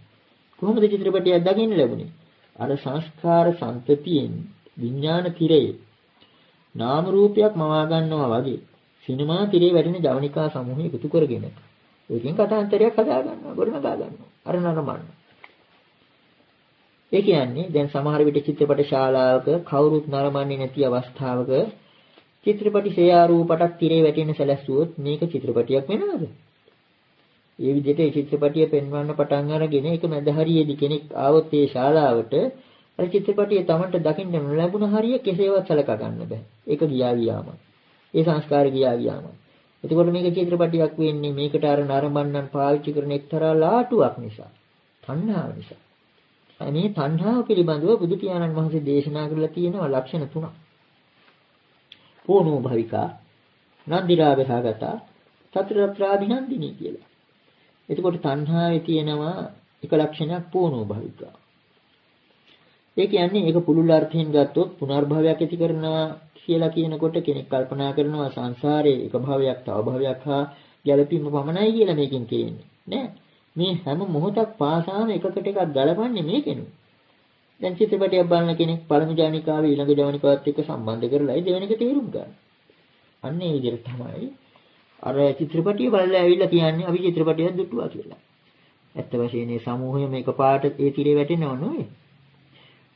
කොහොමද චිත්‍රපටයක් දකින්න ලැබුණේ? අර සංස්කාර සම්පතියෙන් විඥාන තිරේ නාම රූපයක් මවා ගන්නවා වගේ සිනමා තිරේ වැටෙන ජවනිකා සමූහය එකතු කරගෙන ඒකෙන් කතාන්තරයක් හදා ගන්නවා ගොඩනගා ගන්නවා අර නරඹන්න. ඒ කියන්නේ දැන් සමහර විට චිත්‍රපට ශාලාවක කවුරුත් නරඹන්නේ නැති අවස්ථාවක චිත්‍රපටි ශේයාරූපටක් තිරේ වැටෙන සැලැස්සුවොත් මේක චිත්‍රපටියක් වෙනවද? ඒ විදිහට ඒ චිත්‍රපටිය පෙන්වන්න පටන් අරගෙන ඒක මැද හරියේදී කෙනෙක් ආවොත් ඒ ශාලාවට අර චිත්‍රපටිය Tamanට දකින්න නොලැබුණ හරිය කෙසේවත් සලකා ගන්න බෑ. ඒක ගියාම. ඒ සංස්කාර ගියාම. එතකොට මේක චිත්‍රපටියක් වෙන්නේ මේකට අර නරඹන්නන් පාවිච්චි කරන එක්තරා ලාටුවක් නිසා. තණ්හාව නිසා. මේ තණ්හාව පිළිබඳව බුදු පියාණන් වහන්සේ දේශනා කරලා තියෙනවා ලක්ෂණ තුනක්. පෝනෝ භවිකා, නන්දිරාගසගත, චතුරාර්ථාභිනන්දිනී කියලා. එතකොට තණ්හාවේ තියෙනවා එක ලක්ෂණයක් පෝනෝ භවිකා. ඒ කියන්නේ ඒක පුළුල් අර්ථයෙන් ගත්තොත් පුනර්භවයක් ඇති කරනවා කියලා කියනකොට කෙනෙක් කල්පනා කරනවා සංසාරේ එක භවයක් තව භවයක් හා ගැළපීම පමණයි කියලා මේකෙන් කියන්නේ. නෑ. මේ හැම මොහොතක් පාසාම එකකට එකක් ගලපන්නේ මේකෙනු. දැන් චිත්‍රපටයක් බලන කෙනෙක් පළමු ජවනිකාව ඊළඟ ජවනිකාවත් එක්ක සම්බන්ධ කරලායි දෙවෙනි එක තේරුම් ගන්න. අන්න ඒ විදිහට තමයි අර චිත්‍රපටිය බලලා ඇවිල්ලා කියන්නේ අපි චිත්‍රපටයක් දුටුවා කියලා. ඇත්ත වශයෙන්ම මේ සමූහයම එකපාරට ඒ තිරේ වැටෙනව නෙවෙයි.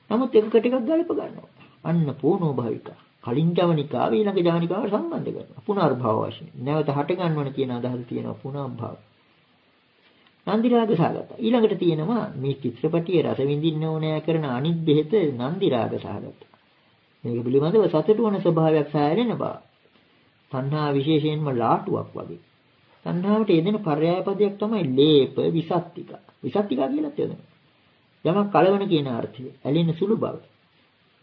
නමුත් එකකට එකක් ගලප ගන්නවා. අන්න පෝනෝ භවිකා. කලින් ජවනිකාව ඊළඟ ජවනිකාවට සම්බන්ධ කරනවා. පුනර්භව වශයෙන්. නැවත හට ගන්නවන කියන අදහස තියෙනවා පුනර්භව. නන්දිරාග සහගත. ඊළඟට තියෙනවා මේ චිත්‍රපටියේ රස විඳින්න ඕනෑ කරන අනිත් බෙහෙත නන්දිරාග සහගත. මේක පිළිබඳව සතුටු වන ස්වභාවයක් සෑහෙන බව. තණ්හා විශේෂයෙන්ම ලාටුවක් වගේ. තණ්හාවට යෙදෙන පర్యాయ පදයක් තමයි ලේප විසත්තික. විසත්තික කියලාත් යනවා. යමක් කලවන කියන අර්ථය. ඇලෙන සුළු බව.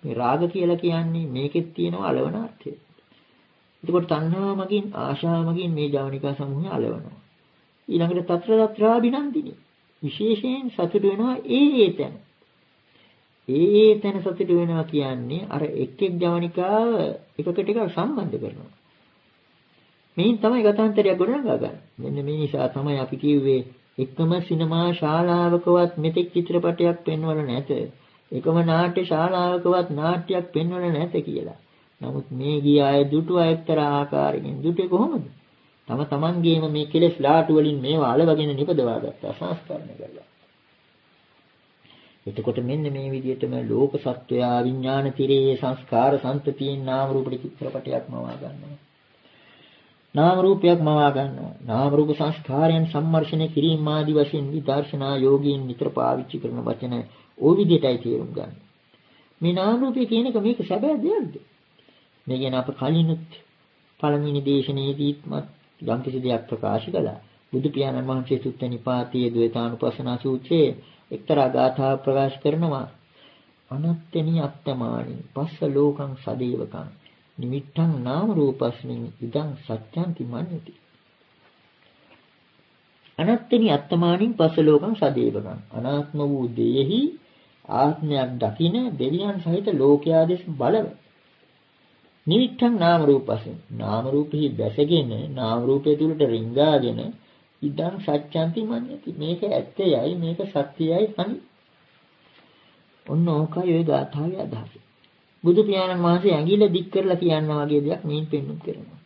මේ රාග කියලා කියන්නේ මේකෙත් තියෙනවා අලවන අර්ථය. එතකොට තණ්හාව මගින් ආශාව මගින් මේ ජවනිකා සමූහය අලවනවා. ඊළඟට තත්‍රාභිනන්දිනී විශේෂයෙන් සතුට වෙනවා ඒ තැන. ඒ තැන සතුට වෙනවා කියන්නේ අර එක් එක් ජවනිකාව එකකට එකක් සම්බන්ධ කරනවා. මේන් තමයි ගතාන්තරයක් ගොඩනගා ගන්න. මෙන්න මේ නිසා තමයි අපි කිව්වේ එකම සිනමා ශාලාවකවත් මෙතෙක් චිත්‍රපටයක් පෙන්වල නැත. එකම නාට්‍ය ශාලාවකවත් නාට්‍යයක් පෙන්වල නැත කියලා. නමුත් මේ ගිය අය දුටුවා එක්තරා ආකාරයකින්. දුටුවේ කොහොමද? තමන්ගේම මේ කෙලෙස් ලාටු වලින් මේවා අලවගෙන නිපදවා ගත්තා සංස්කරණය කරලා. එතකොට මෙන්න මේ විදිහටම ලෝක සත්වයා විඥාන තිරේ සංස්කාර සම්පතියෙන් නාම රූප චිත්‍රපටයක් මවා ගන්නවා. නාම රූපයක් මවා ගන්නවා. නාම රූප සංස්කාරයන් සම්මර්ෂණය කිරීම ආදී වශයෙන් විදර්ශනා යෝගීන් නිතර පාවිච්චි කරන වචන ওই විදිහටයි තේරුම් ගන්න. මේ නාම රූපය කියන එක මේක සැබෑ දෙයක්ද? මේ ගැන අප කලිනුත් පළමුවෙනි දේශනාවේදීත් යම් කිසි දෙයක් ප්‍රකාශ කළා. බුදු පියාණන් වහන්සේ සුත්ත නිපාතයේ ද්වේතානුපස්සනා සූත්‍රයේ එක්තරා ගාථා ප්‍රකාශ කරනවා. අනත්තනි අත්තමානි පස්ස ලෝකං සදේවකං නිමිත්තං නාම රූපස්මින් ඉදං සත්‍යන්ති මඤ්ඤති. අනත්තනි අත්තමානින් පස්ස ලෝකං සදේවකං අනාත්ම වූ දෙයෙහි ආත්මයක් දකින දෙවියන් සහිත ලෝකයා දෙස බලව. නිමිත්තං නාම රූපස්මින් නාම රූපෙහි දැසගෙන නාම රූපය තුලට රිංගාගෙන ඉදං සත්‍යන්ති මඤ්ඤති. මේක ඇත්තයයි මේක සත්‍යයයි හනි. ඔන්න ඕකයි ඔය ගාථාවේ අදහස. බුදු පියාණන් වහන්සේ ඇඟිල්ල දික් කරලා කියනවා වගේ දෙයක් මේන් පෙන්වුම් කරනවා.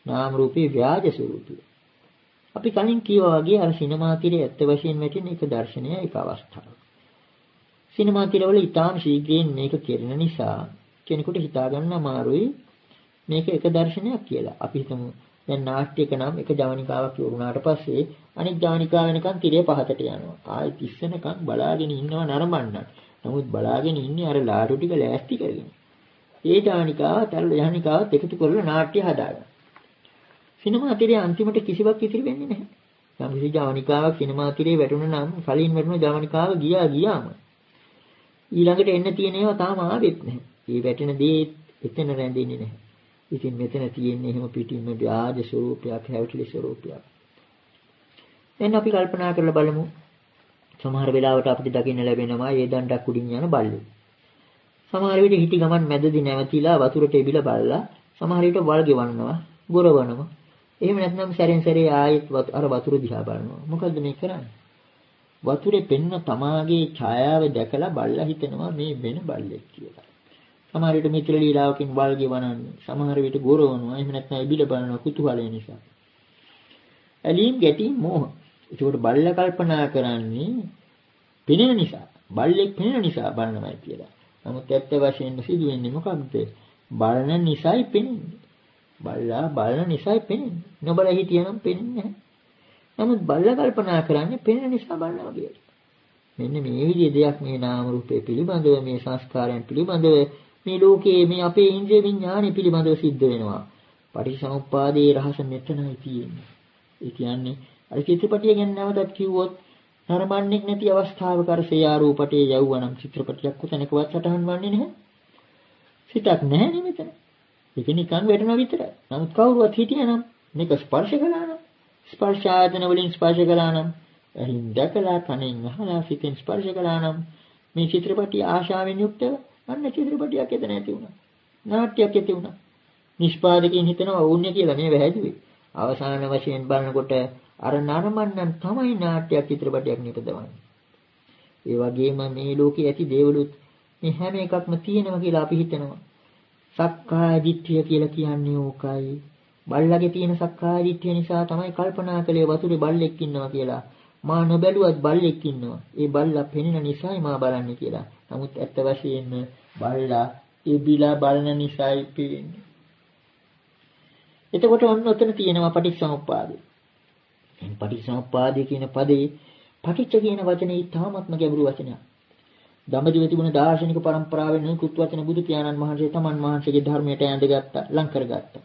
නාම රූපේ ව්‍යාජ ස්වરૂපය. අපි කලින් කිව්වා වගේ අර සිනමා තිරේ ඇත්ත වශයෙන් වැටෙන එක දර්ශනය එක අවස්ථාවක්. සිනමා තිරවල ඊටාම් ශීඝ්‍රයෙන් මේක කෙරෙන නිසා කෙනෙකුට හිතා ගන්න අමාරුයි මේක එක දර්ශනයක් කියලා. අපි හිතමු දැන් නාට්‍යයක නම් එක ජවනිකාවක් වුණාට පස්සේ අනිත් ජවනිකාව වෙනකන් තිරේ පහතට යනවා. ආයෙත් ඉස්සෙනකන් බලාගෙන ඉන්නව නරඹන්න. නමුත් බලාගෙන ඉන්නේ අර ලාඩු ටික ලෑස්ති කරගෙන. ඒ ජවනිකාවත් අර ජවනිකාවත් එකතු කරලා නාට්‍ය හදාගන්න. සිනමා තිරේ අන්තිමට කිසිවක් ඉතිරි වෙන්නේ නැහැ. යම් කිසි ජවනිකාවක් සිනමා තිරේ වැටුණා නම් කලින් වැටුණ ජවනිකාව ගියාම ඊළඟට එන්න තියෙන ඒවා තාම ආවෙත් නැහැ. මේ වැටෙන දේ එතන රැඳෙන්නේ නැහැ. ඉතින් මෙතන තියෙන්නේ එහෙම පිටින්ම ව්‍යාජ ස්වરૂපයක්, හැවටිලි ස්වરૂපයක්. දැන් අපි කල්පනා කරලා බලමු. සමහර වෙලාවට අපිට දකින්න ලැබෙනවා ඒ දණ්ඩක් උඩින් යන බල්ලෙක්. සමහර විට හිටි ගමන් මැදදී නැවතිලා වතුරට එබිලා බලලා සමහර විට වල් ගෙවන්නවා, ගොරවනවා. එහෙම නැත්නම් සැරෙන් සැරේ ආයෙත් අර වතුර දිහා බලනවා. මොකද්ද මේ කරන්නේ? වතුරේ පෙන්න තමාගේ ඡායාව දැකලා බල්ලා හිතනවා මේ වෙන බල්ලෙක් කියලා. සමහර විට මිත්‍ර ලීලාවකින් වල් ගෙවනන්නේ, සමහර විට ගොරවනවා, එහෙම නැත්නම් එබිලා බලනවා කුතුහලය නිසා. ඇලීම් ගැටීම් මෝහ. ඒකට බල්ලා කල්පනා කරන්නේ පෙනෙන නිසා, බල්ලෙක් පෙනෙන නිසා බලනවායි කියලා. නමුත් ඇත්ත වශයෙන්ම සිදුවෙන්නේ මොකක්ද? බලන නිසායි පෙනෙන්නේ. බල්ලා බලන නිසායි පෙනෙන්නේ. නොබල හිටියනම් පෙනෙන්නේ නැහැ. නමුත් බල්ලා කල්පනා කරන්නේ පෙනෙන නිසා බලනවා කියලා. මෙන්න මේ විදිහේ දෙයක් මේ නාම රූපේ පිළිබඳව, මේ සංස්කාරයන් පිළිබඳව, මේ ලෝකයේ මේ අපේ ඉන්ද්‍රිය විඥානය පිළිබඳව සිද්ධ වෙනවා. පටිච්චසමුප්පාදයේ රහස මෙතනයි තියෙන්නේ. ඒ කියන්නේ අර චිත්‍රපටිය ගැන නැවතත් කිව්වොත් නරඹන්නේ නැති අවස්ථාවක අර සේයා රූපටේ යවුවනම් චිත්‍රපටියක් කොතැනකවත් සටහන් වන්නේ නැහැ. සිතක් නැහැ නේ මෙතන. ඒක නිකන් වැටෙනවා විතරයි. නමුත් කවුරුවත් හිටියනම් මේක ස්පර්ශ කළා නම්, ස්පර්ශ ආයතන වලින් ස්පර්ශ කළා නම්, එහෙන් දැකලා කණෙන් අහලා සිතෙන් ස්පර්ශ කළා නම් මේ චිත්‍රපටිය ආශාවෙන් යුක්තව අන්න චිත්‍රපටියක් එතන ඇති වුණා. නාට්‍යයක් ඇති වුණා. නිෂ්පාදකයන් හිතනවා ඕන්නේ කියලා මේ වැහැදුවේ. අවසාන වශයෙන් බලනකොට අර නරඹන්නන් තමයි නාට්‍යයක් චිත්‍රපටයක් නිපදවන්නේ. ඒ වගේම මේ ලෝකයේ ඇති දේවලුත් මේ හැම එකක්ම තියෙනවා කියලා අපි හිතනවා. සක්කාය දිට්ඨිය කියලා කියන්නේ ඕකයි. බල්ලගේ තියෙන සක්කාය දිට්ඨිය නිසා තමයි කල්පනා කළේ වතුරේ බල්ලෙක් ඉන්නවා කියලා. මා නොබැලුවත් බල්ලෙක් ඉන්නවා. ඒ බල්ලා පෙනෙන නිසායි මා බලන්නේ කියලා. නමුත් ඇත්ත වශයෙන්ම බල්ලා ඒ බිලා බලන නිසායි පේන්නේ. එතකොට ඔන්න ඔතන තියෙනවා පටිච්චසමුප්පාදය. පටිච්චසමුප්පාදය කියන පදේ පටිච්ච කියන වචනේ තාමත්ම ගැඹුරු වචනයක්. දඹදිව තිබුණ දාර්ශනික પરම්පරාවෙන් නිකුත් වචන බුදු පියාණන් වහන්සේ තමන් වහන්සේගේ ධර්මයට ඇඳගත්තා, ලං කරගත්තා.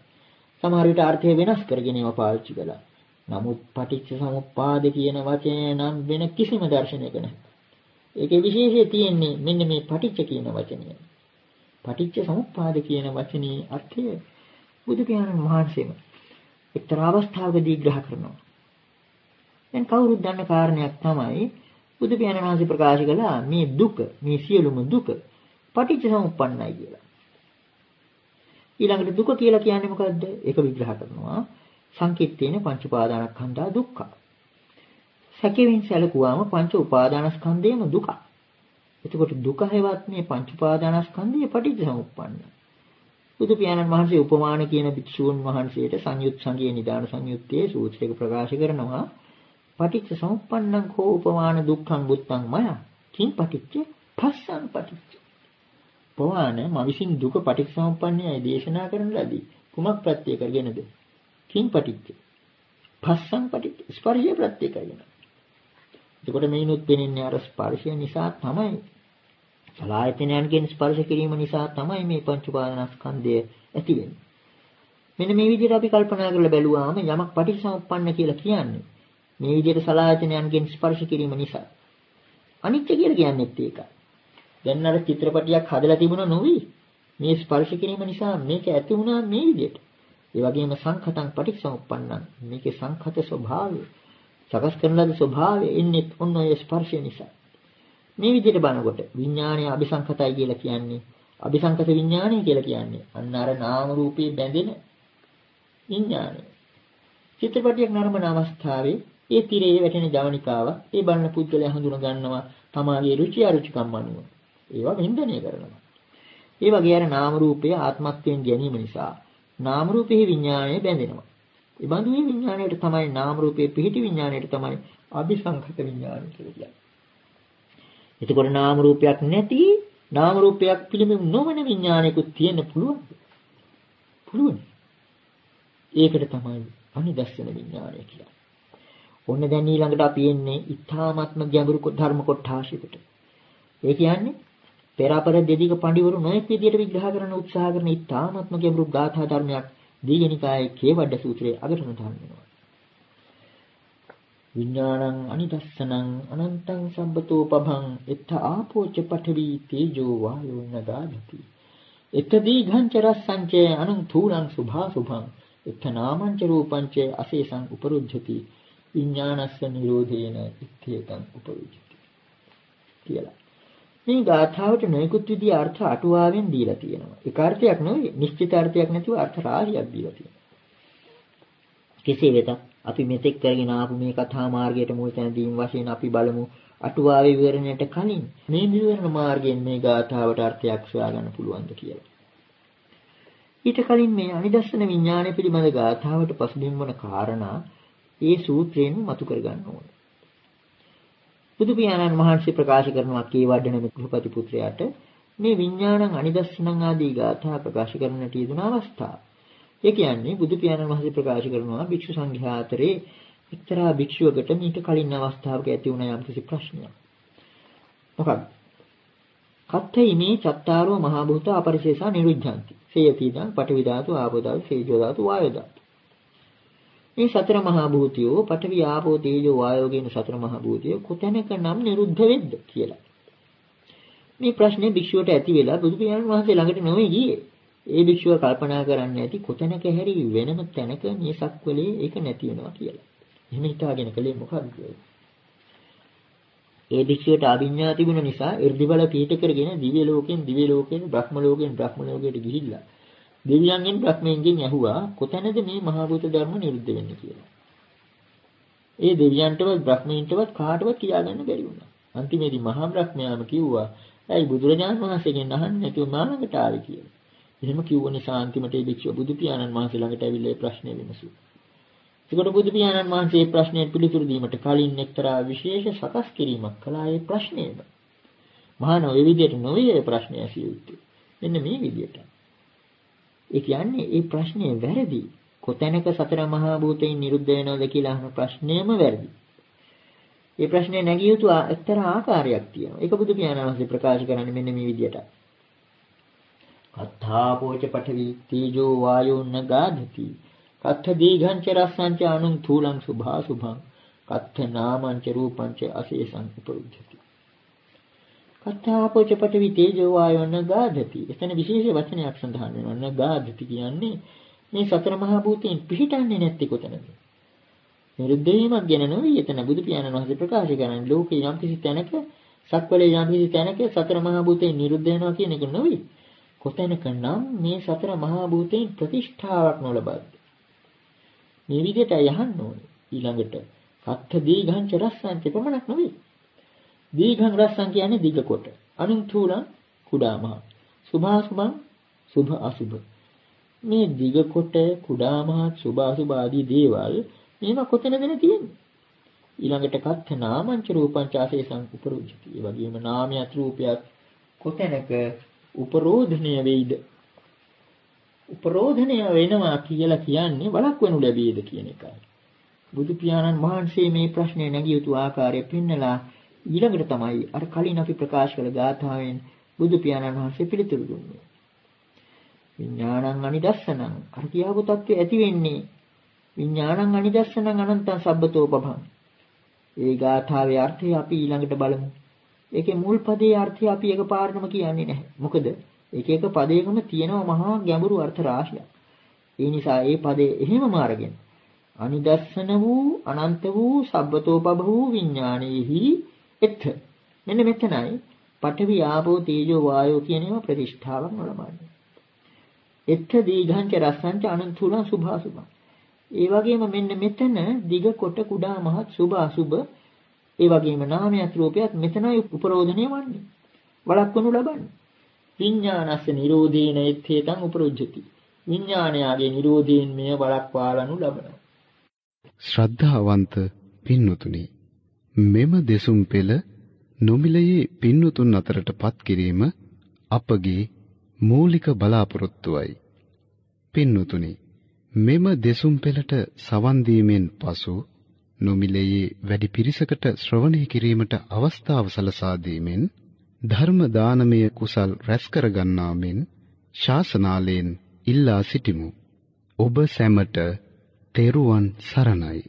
සමහර විට අර්ථය වෙනස් කරගෙන ඒවා පාවිච්චි කළා. නමුත් පටිච්ච සමුප්පාද කියන වචනය නම් වෙන කිසිම දර්ශනයක නැහැ. ඒකේ විශේෂය තියෙන්නේ මෙන්න මේ පටිච්ච කියන වචනය. පටිච්ච සමුප්පාද කියන වචනේ අර්ථය බුදු පියාණන් වහන්සේම එක්තරා අවස්ථාවකදී ග්‍රහ කරනවා. දැන් කවුරුත් දන්න කාරණයක් තමයි බුදු පියාණන් වහන්සේ ප්‍රකාශ කළා මේ දුක, මේ සියලුම දුක පටිච්ච සමුප්පන්නයි කියලා. ඊළඟට දුක කියලා කියන්නේ මොකද්ද? ඒක විග්‍රහ කරනවා. සංකිට්ඨේන පංච උපාදානස්කන්ධා දුක්ඛ. සැකෙමින් සැලකුවාම පංච උපාදානස්කන්ධයම දුක. එතකොට දුක හැවත් මේ පංච උපාදානස්කන්ධය පටිච්ච සමුප්පන්න. බුදු පියාණන් වහන්සේ උපමාන කියන භික්ෂූන් වහන්සේට සංයුත් සංගයේ නිදාන සංයුත්තේ සූත්‍රයක ප්‍රකාශ කරනවා පටිච්ච සමුප්පන්නං කෝ උපමාන දුක්ඛං බුත්තං මය කිං පටිච්ච පස්සං පටිච්ච. උපමාන මවිසින් දුක පටිච්ච සමුප්පන්නයයි දේශනා කරන ලදී. කුමක් ප්‍රත්‍ය කරගෙනද? කිං පටිච්ච පස්සං පටිච්ච ස්පර්ශය ප්‍රත්‍ය කරගෙන. එතකොට මේනොත් පෙනෙන්නේ අර ස්පර්ශය නිසා තමයි. සලආයතනයන්ගෙන් ස්පර්ශ කිරීම නිසා තමයි මේ පංච උපාදානස්කන්ධය ඇති වෙන්නේ. මෙන්න මේ විදිහට අපි කල්පනා කරලා බැලුවාම යමක් පටිච්චසමුප්පන්න කියලා කියන්නේ මේ විදිහට සලආයතනයන්ගෙන් ස්පර්ශ කිරීම නිසා. අනිත්‍ය කියලා කියන්නේත් ඒකයි. දැන් අර චිත්‍රපටියක් හදලා තිබුණා නොවි. මේ ස්පර්ශ කිරීම නිසා මේක ඇති වුණා මේ විදිහට. ඒ වගේම සංඛතං පටිච්චසමුප්පන්නං මේකේ සංඛත ස්වභාවය සකස් කරන ලද ස්වභාවය ඉන්නේ ඔන්න ඔය ස්පර්ශය නිසා. මේ විදිහට බලනකොට විඥානය අபிසංකතයි කියලා කියන්නේ අபிසංකත විඥානය කියලා කියන්නේ අන්න අර නාම රූපේ බැඳෙන විඥානය. චිත්‍රපටියක් නරඹන අවස්ථාවේ ඒ තිරේ වැටෙන ජවනිකාව ඒ බලන පුද්ගලයා හඳුනා ගන්නවා තමාගේ රුචි අරුචිකම් අනුව. ඒවා වින්දනය කරනවා. ඒ වගේ අර නාම රූපයේ ආත්මත්වයෙන් ගැනීම නිසා නාම රූපයේ විඥානය බැඳෙනවා. ඒ බඳු මේ විඥාණයට තමයි නාම රූපයේ පිහිටි විඥාණයට තමයි අபிසංකත විඥානය කියලා කියන්නේ. එතකොට නාම රූපයක් නැති නාම රූපයක් පිළිබඳ නොවන විඥානයකුත් තියෙන්න පුළුවන්. පුළුවන්. ඒකට තමයි අනිදස්සන විඥානය කියන්නේ. ඔන්න දැන් ඊළඟට අපි එන්නේ ඊ타ත්ම ගැඹුරු ධර්ම කොටාශයකට. ඒ කියන්නේ පෙරපර දෙදිග පඬිවරු නොයෙක් විදියට විග්‍රහ කරන උත්සාහ කරන ඊ타ත්ම ගැඹුරු ගාථා ධර්මයක් දීඝනිකායේ කේවඩ සූත්‍රයේ අගට සඳහන් වෙනවා. විඥානං අනිදස්සනං අනන්තං සම්බතෝ පභං එත්ත ආපෝච පඨවි තේජෝ වායෝ නදාති එත්ත දීඝංච රස්සංච අනුං තූලං සුභා සුභං එත්ත නාමංච රූපංච අශේෂං උපරුජ්ජති විඥානස්ස නිරෝධේන ඉත්තේතං උපරුජ්ජති කියලා. මේ ගාථාවට නොයෙකුත් විදිහේ අර්ථ අටුවාවෙන් දීලා තියෙනවා. ඒක අර්ථයක් නෙවෙයි, නිශ්චිත අර්ථයක් නැතිව අර්ථ රාශියක් දීලා තියෙනවා. කෙසේ වෙතත් අපි මෙතෙක් කරගෙන ආපු මේ කතා මාර්ගයට මුල් තැන දීම වශයෙන් අපි බලමු අටුවාවේ විවරණයට කලින් මේ විවරණ මාර්ගයෙන් මේ ගාථාවට අර්ථයක් සොයාගන්න පුළුවන්ද කියලා. ඊට කලින් මේ අනිදස්සන විඥානය පිළිබඳ ගාථාවට පසුබිම් වන කාරණා ඒ සූත්‍රයෙන් මතු කර ගන්න ඕනේ. බුදු පියාණන් වහන්සේ ප්‍රකාශ කරනවා කේවඩ නම් ගෘහපති පුත්‍රයාට මේ විඥානං අනිදස්සනං ආදී ගාථා ප්‍රකාශ කරන්නට යෙදුන අවස්ථාව. ඒ කියන්නේ බුදු පියාණන් වහන්සේ ප්‍රකාශ කරනවා භික්ෂු සංඝයා අතරේ එක්තරා භික්ෂුවකට මීට කලින් අවස්ථාවක ඇති වුණ යම්කිසි ප්‍රශ්නයක්. මොකක්ද? කත්තේ මේ චත්තාරෝ මහා භූත අපරිශේෂා නිරුද්ධಂತಿ. සේයතිදං පඨවි ධාතු, ආපෝ ධාතු, තේජෝ ධාතු, වායෝ ධාතු. මේ සතර මහා භූතියෝ පඨවි, ආපෝ, තේජෝ, වායෝ කියන සතර මහා භූතියෝ කොතැනක නම් නිරුද්ධ වෙද්ද කියලා. මේ ප්‍රශ්නේ භික්ෂුවට ඇති වෙලා බුදු පියාණන් වහන්සේ ළඟට නොවේ ගියේ. ඒ භික්ෂුව කල්පනා කරන්නේ නැති කොතැනක හැරි වෙනම තැනක මේ සක්වලේ ඒක නැති වෙනවා කියලා. එහෙම හිතාගෙන කලේ මොකක්ද? ඒ භික්ෂුවට අභිඥා තිබුණ නිසා irdiwala පීඨ කරගෙන දිව්‍ය ලෝකෙන් දිව්‍ය ලෝකෙන් බ්‍රහ්ම ලෝකෙන් බ්‍රහ්ම ලෝකයට ගිහිල්ලා දෙවියන්ගෙන් බ්‍රහ්මයන්ගෙන් ඇහුවා කොතැනද මේ මහා භූත ධර්ම නිරුද්ධ වෙන්නේ කියලා. ඒ දෙවියන්ටවත් බ්‍රහ්මයන්ටවත් කාටවත් කියාගන්න බැරි වුණා. අන්තිමේදී මහා බ්‍රහ්මයාම කිව්වා ඇයි බුදුරජාණන් වහන්සේගෙන් අහන්නේ නැතුව මා ළඟට ආවේ කියලා. එහෙම කිව්ව නිසා අන්තිමට ඒ භික්ෂුව බුදු පියාණන් වහන්සේ ළඟට ඇවිල්ලා ඒ ප්‍රශ්නේ විමසුවා. ඒකට බුදු පියාණන් වහන්සේ මේ ප්‍රශ්නයට පිළිතුරු දීමට කලින් එක්තරා විශේෂ සකස් කිරීමක් කළා ඒ ප්‍රශ්නේම. මහාන ඔය විදිහට නොවේ ඒ ප්‍රශ්නය ඇසිය යුත්තේ. මෙන්න මේ විදිහට. ඒ කියන්නේ ඒ ප්‍රශ්නේ වැරදි. කොතැනක සතර මහා භූතයින් නිරුද්ධ වෙනවද කියලා අහන ප්‍රශ්නයම වැරදි. ඒ ප්‍රශ්නේ නැගිය යුතු එක්තරා ආකාරයක් තියෙනවා. ඒක බුදු පියාණන් වහන්සේ ප්‍රකාශ කරන්නේ මෙන්න මේ විදිහට. කත්ථාපෝච පඨවි තේජෝ වායෝ නගාධති. කත්ථ දීඝංච රස්සංච අනුං තූලං සුභා සුභං. කත්ථ නාමංච රූපංච අශේෂං උපරුද්ධති. කත්ථාපෝච පඨවි තේජෝ වායෝ නගාධති. එතන විශේෂ වචනයක් සඳහන් වෙනවා. නගාධති කියන්නේ මේ සතර මහා භූතයන් පිහිටන්නේ නැති කොතනද? නිරුද්ධ වීමක් ගැන නෙවෙයි එතන බුදු පියාණන් වහන්සේ ප්‍රකාශ කරන්නේ. ලෝකේ යම් කිසි තැනක සක්වලේ යම් කිසි තැනක සතර මහා භූතයන් නිරුද්ධ වෙනවා කියන එක නෙවෙයි. කොතැනක නම් මේ සතර මහා භූතයන් ප්‍රතිෂ්ඨාවක් නොලබද්ද. මේ විදිහට යහන්න ඕනේ. ඊළඟට කත්ථ දීඝංච රස්සංච පමණක් නෙවෙයි. දීඝං රස්සං කියන්නේ දිග කොට. අනුන්තුලං කුඩා මහ. සුභාසුභං සුභ අසුභ. මේ දිග කොට කුඩා මහ සුභ අසුභ ආදී දේවල් මේවා කොතනද තියෙන්නේ? ඊළඟට කත්ථ නාමංච රූපංච ආශේෂං උපරුජ්ජති. ඒ වගේම නාමයක් රූපයක් කොතැනක උපරෝධණය වෙයිද? උපරෝධණය වෙනවා කියලා කියන්නේ වළක්වනු ලැබෙයිද කියන එකයි. බුදු පියාණන් වහන්සේ මේ ප්‍රශ්නේ නැගිය යුතු ආකාරය පෙන්නලා ඊළඟට තමයි අර කලින් අපි ප්‍රකාශ කළ ගාථාවෙන් බුදු පියාණන් වහන්සේ පිළිතුරු දුන්නේ. විඥානං අනිදස්සනං අර කියාපු තත්ත්වය ඇති වෙන්නේ විඥානං අනිදස්සනං අනන්තං සබ්බතෝ පබං. ඒ ගාථාවේ අර්ථය අපි ඊළඟට බලමු. ඒකේ මුල් පදයේ අර්ථය අපි එකපාරටම කියන්නේ නැහැ. මොකද එක එක පදයකම තියෙනවා මහා ගැඹුරු අර්ථ රාශියක්. ඒ නිසා මේ පදේ එහෙමම අරගෙන අනිදස්සන වූ අනන්ත වූ සබ්බතෝපභ වූ විඥානයේහි එත් මෙන්න මෙතනයි පඨවි ආපෝ තේජෝ වායෝ කියන ඒවා ප්‍රතිෂ්ඨාවක් නොලබන්නේ. එත් දීඝංච රස්සංච අනන්තුලං සුභාසුභං. ඒ වගේම මෙන්න මෙතන දිග කොට කුඩා මහත් සුභ අසුභ ඒ වගේම නාමයක් රූපයක් මෙතනයි උපරෝධණය වන්නේ. වළක්වනු ලබන්නේ. විඥානස්ස නිරෝධේන එත්තේතං උපරුජ්ජති. විඥානයාගේ නිරෝධයෙන් මෙය වළක්වාලනු ලබනවා. ශ්‍රද්ධාවන්ත පින්වතුනි, මෙම දෙසුම් පෙළ නොමිලයේ පින්වතුන් අතරටපත් කිරීම අපගේ මූලික බලාපොරොත්තුවයි. පින්වතුනි, මෙම දෙසුම් පෙළට සවන් දීමෙන් පසු නොමිලයේ වැඩි පිරිසකට ශ්‍රවණය කිරීමට අවස්ථාව සලසා දීමෙන් ධර්ම දානමය කුසල් රැස් කර ගන්නා මෙන් ශාසනාලයෙන් ඉල්ලා සිටිමු. ඔබ සැමට තෙරුවන් සරණයි.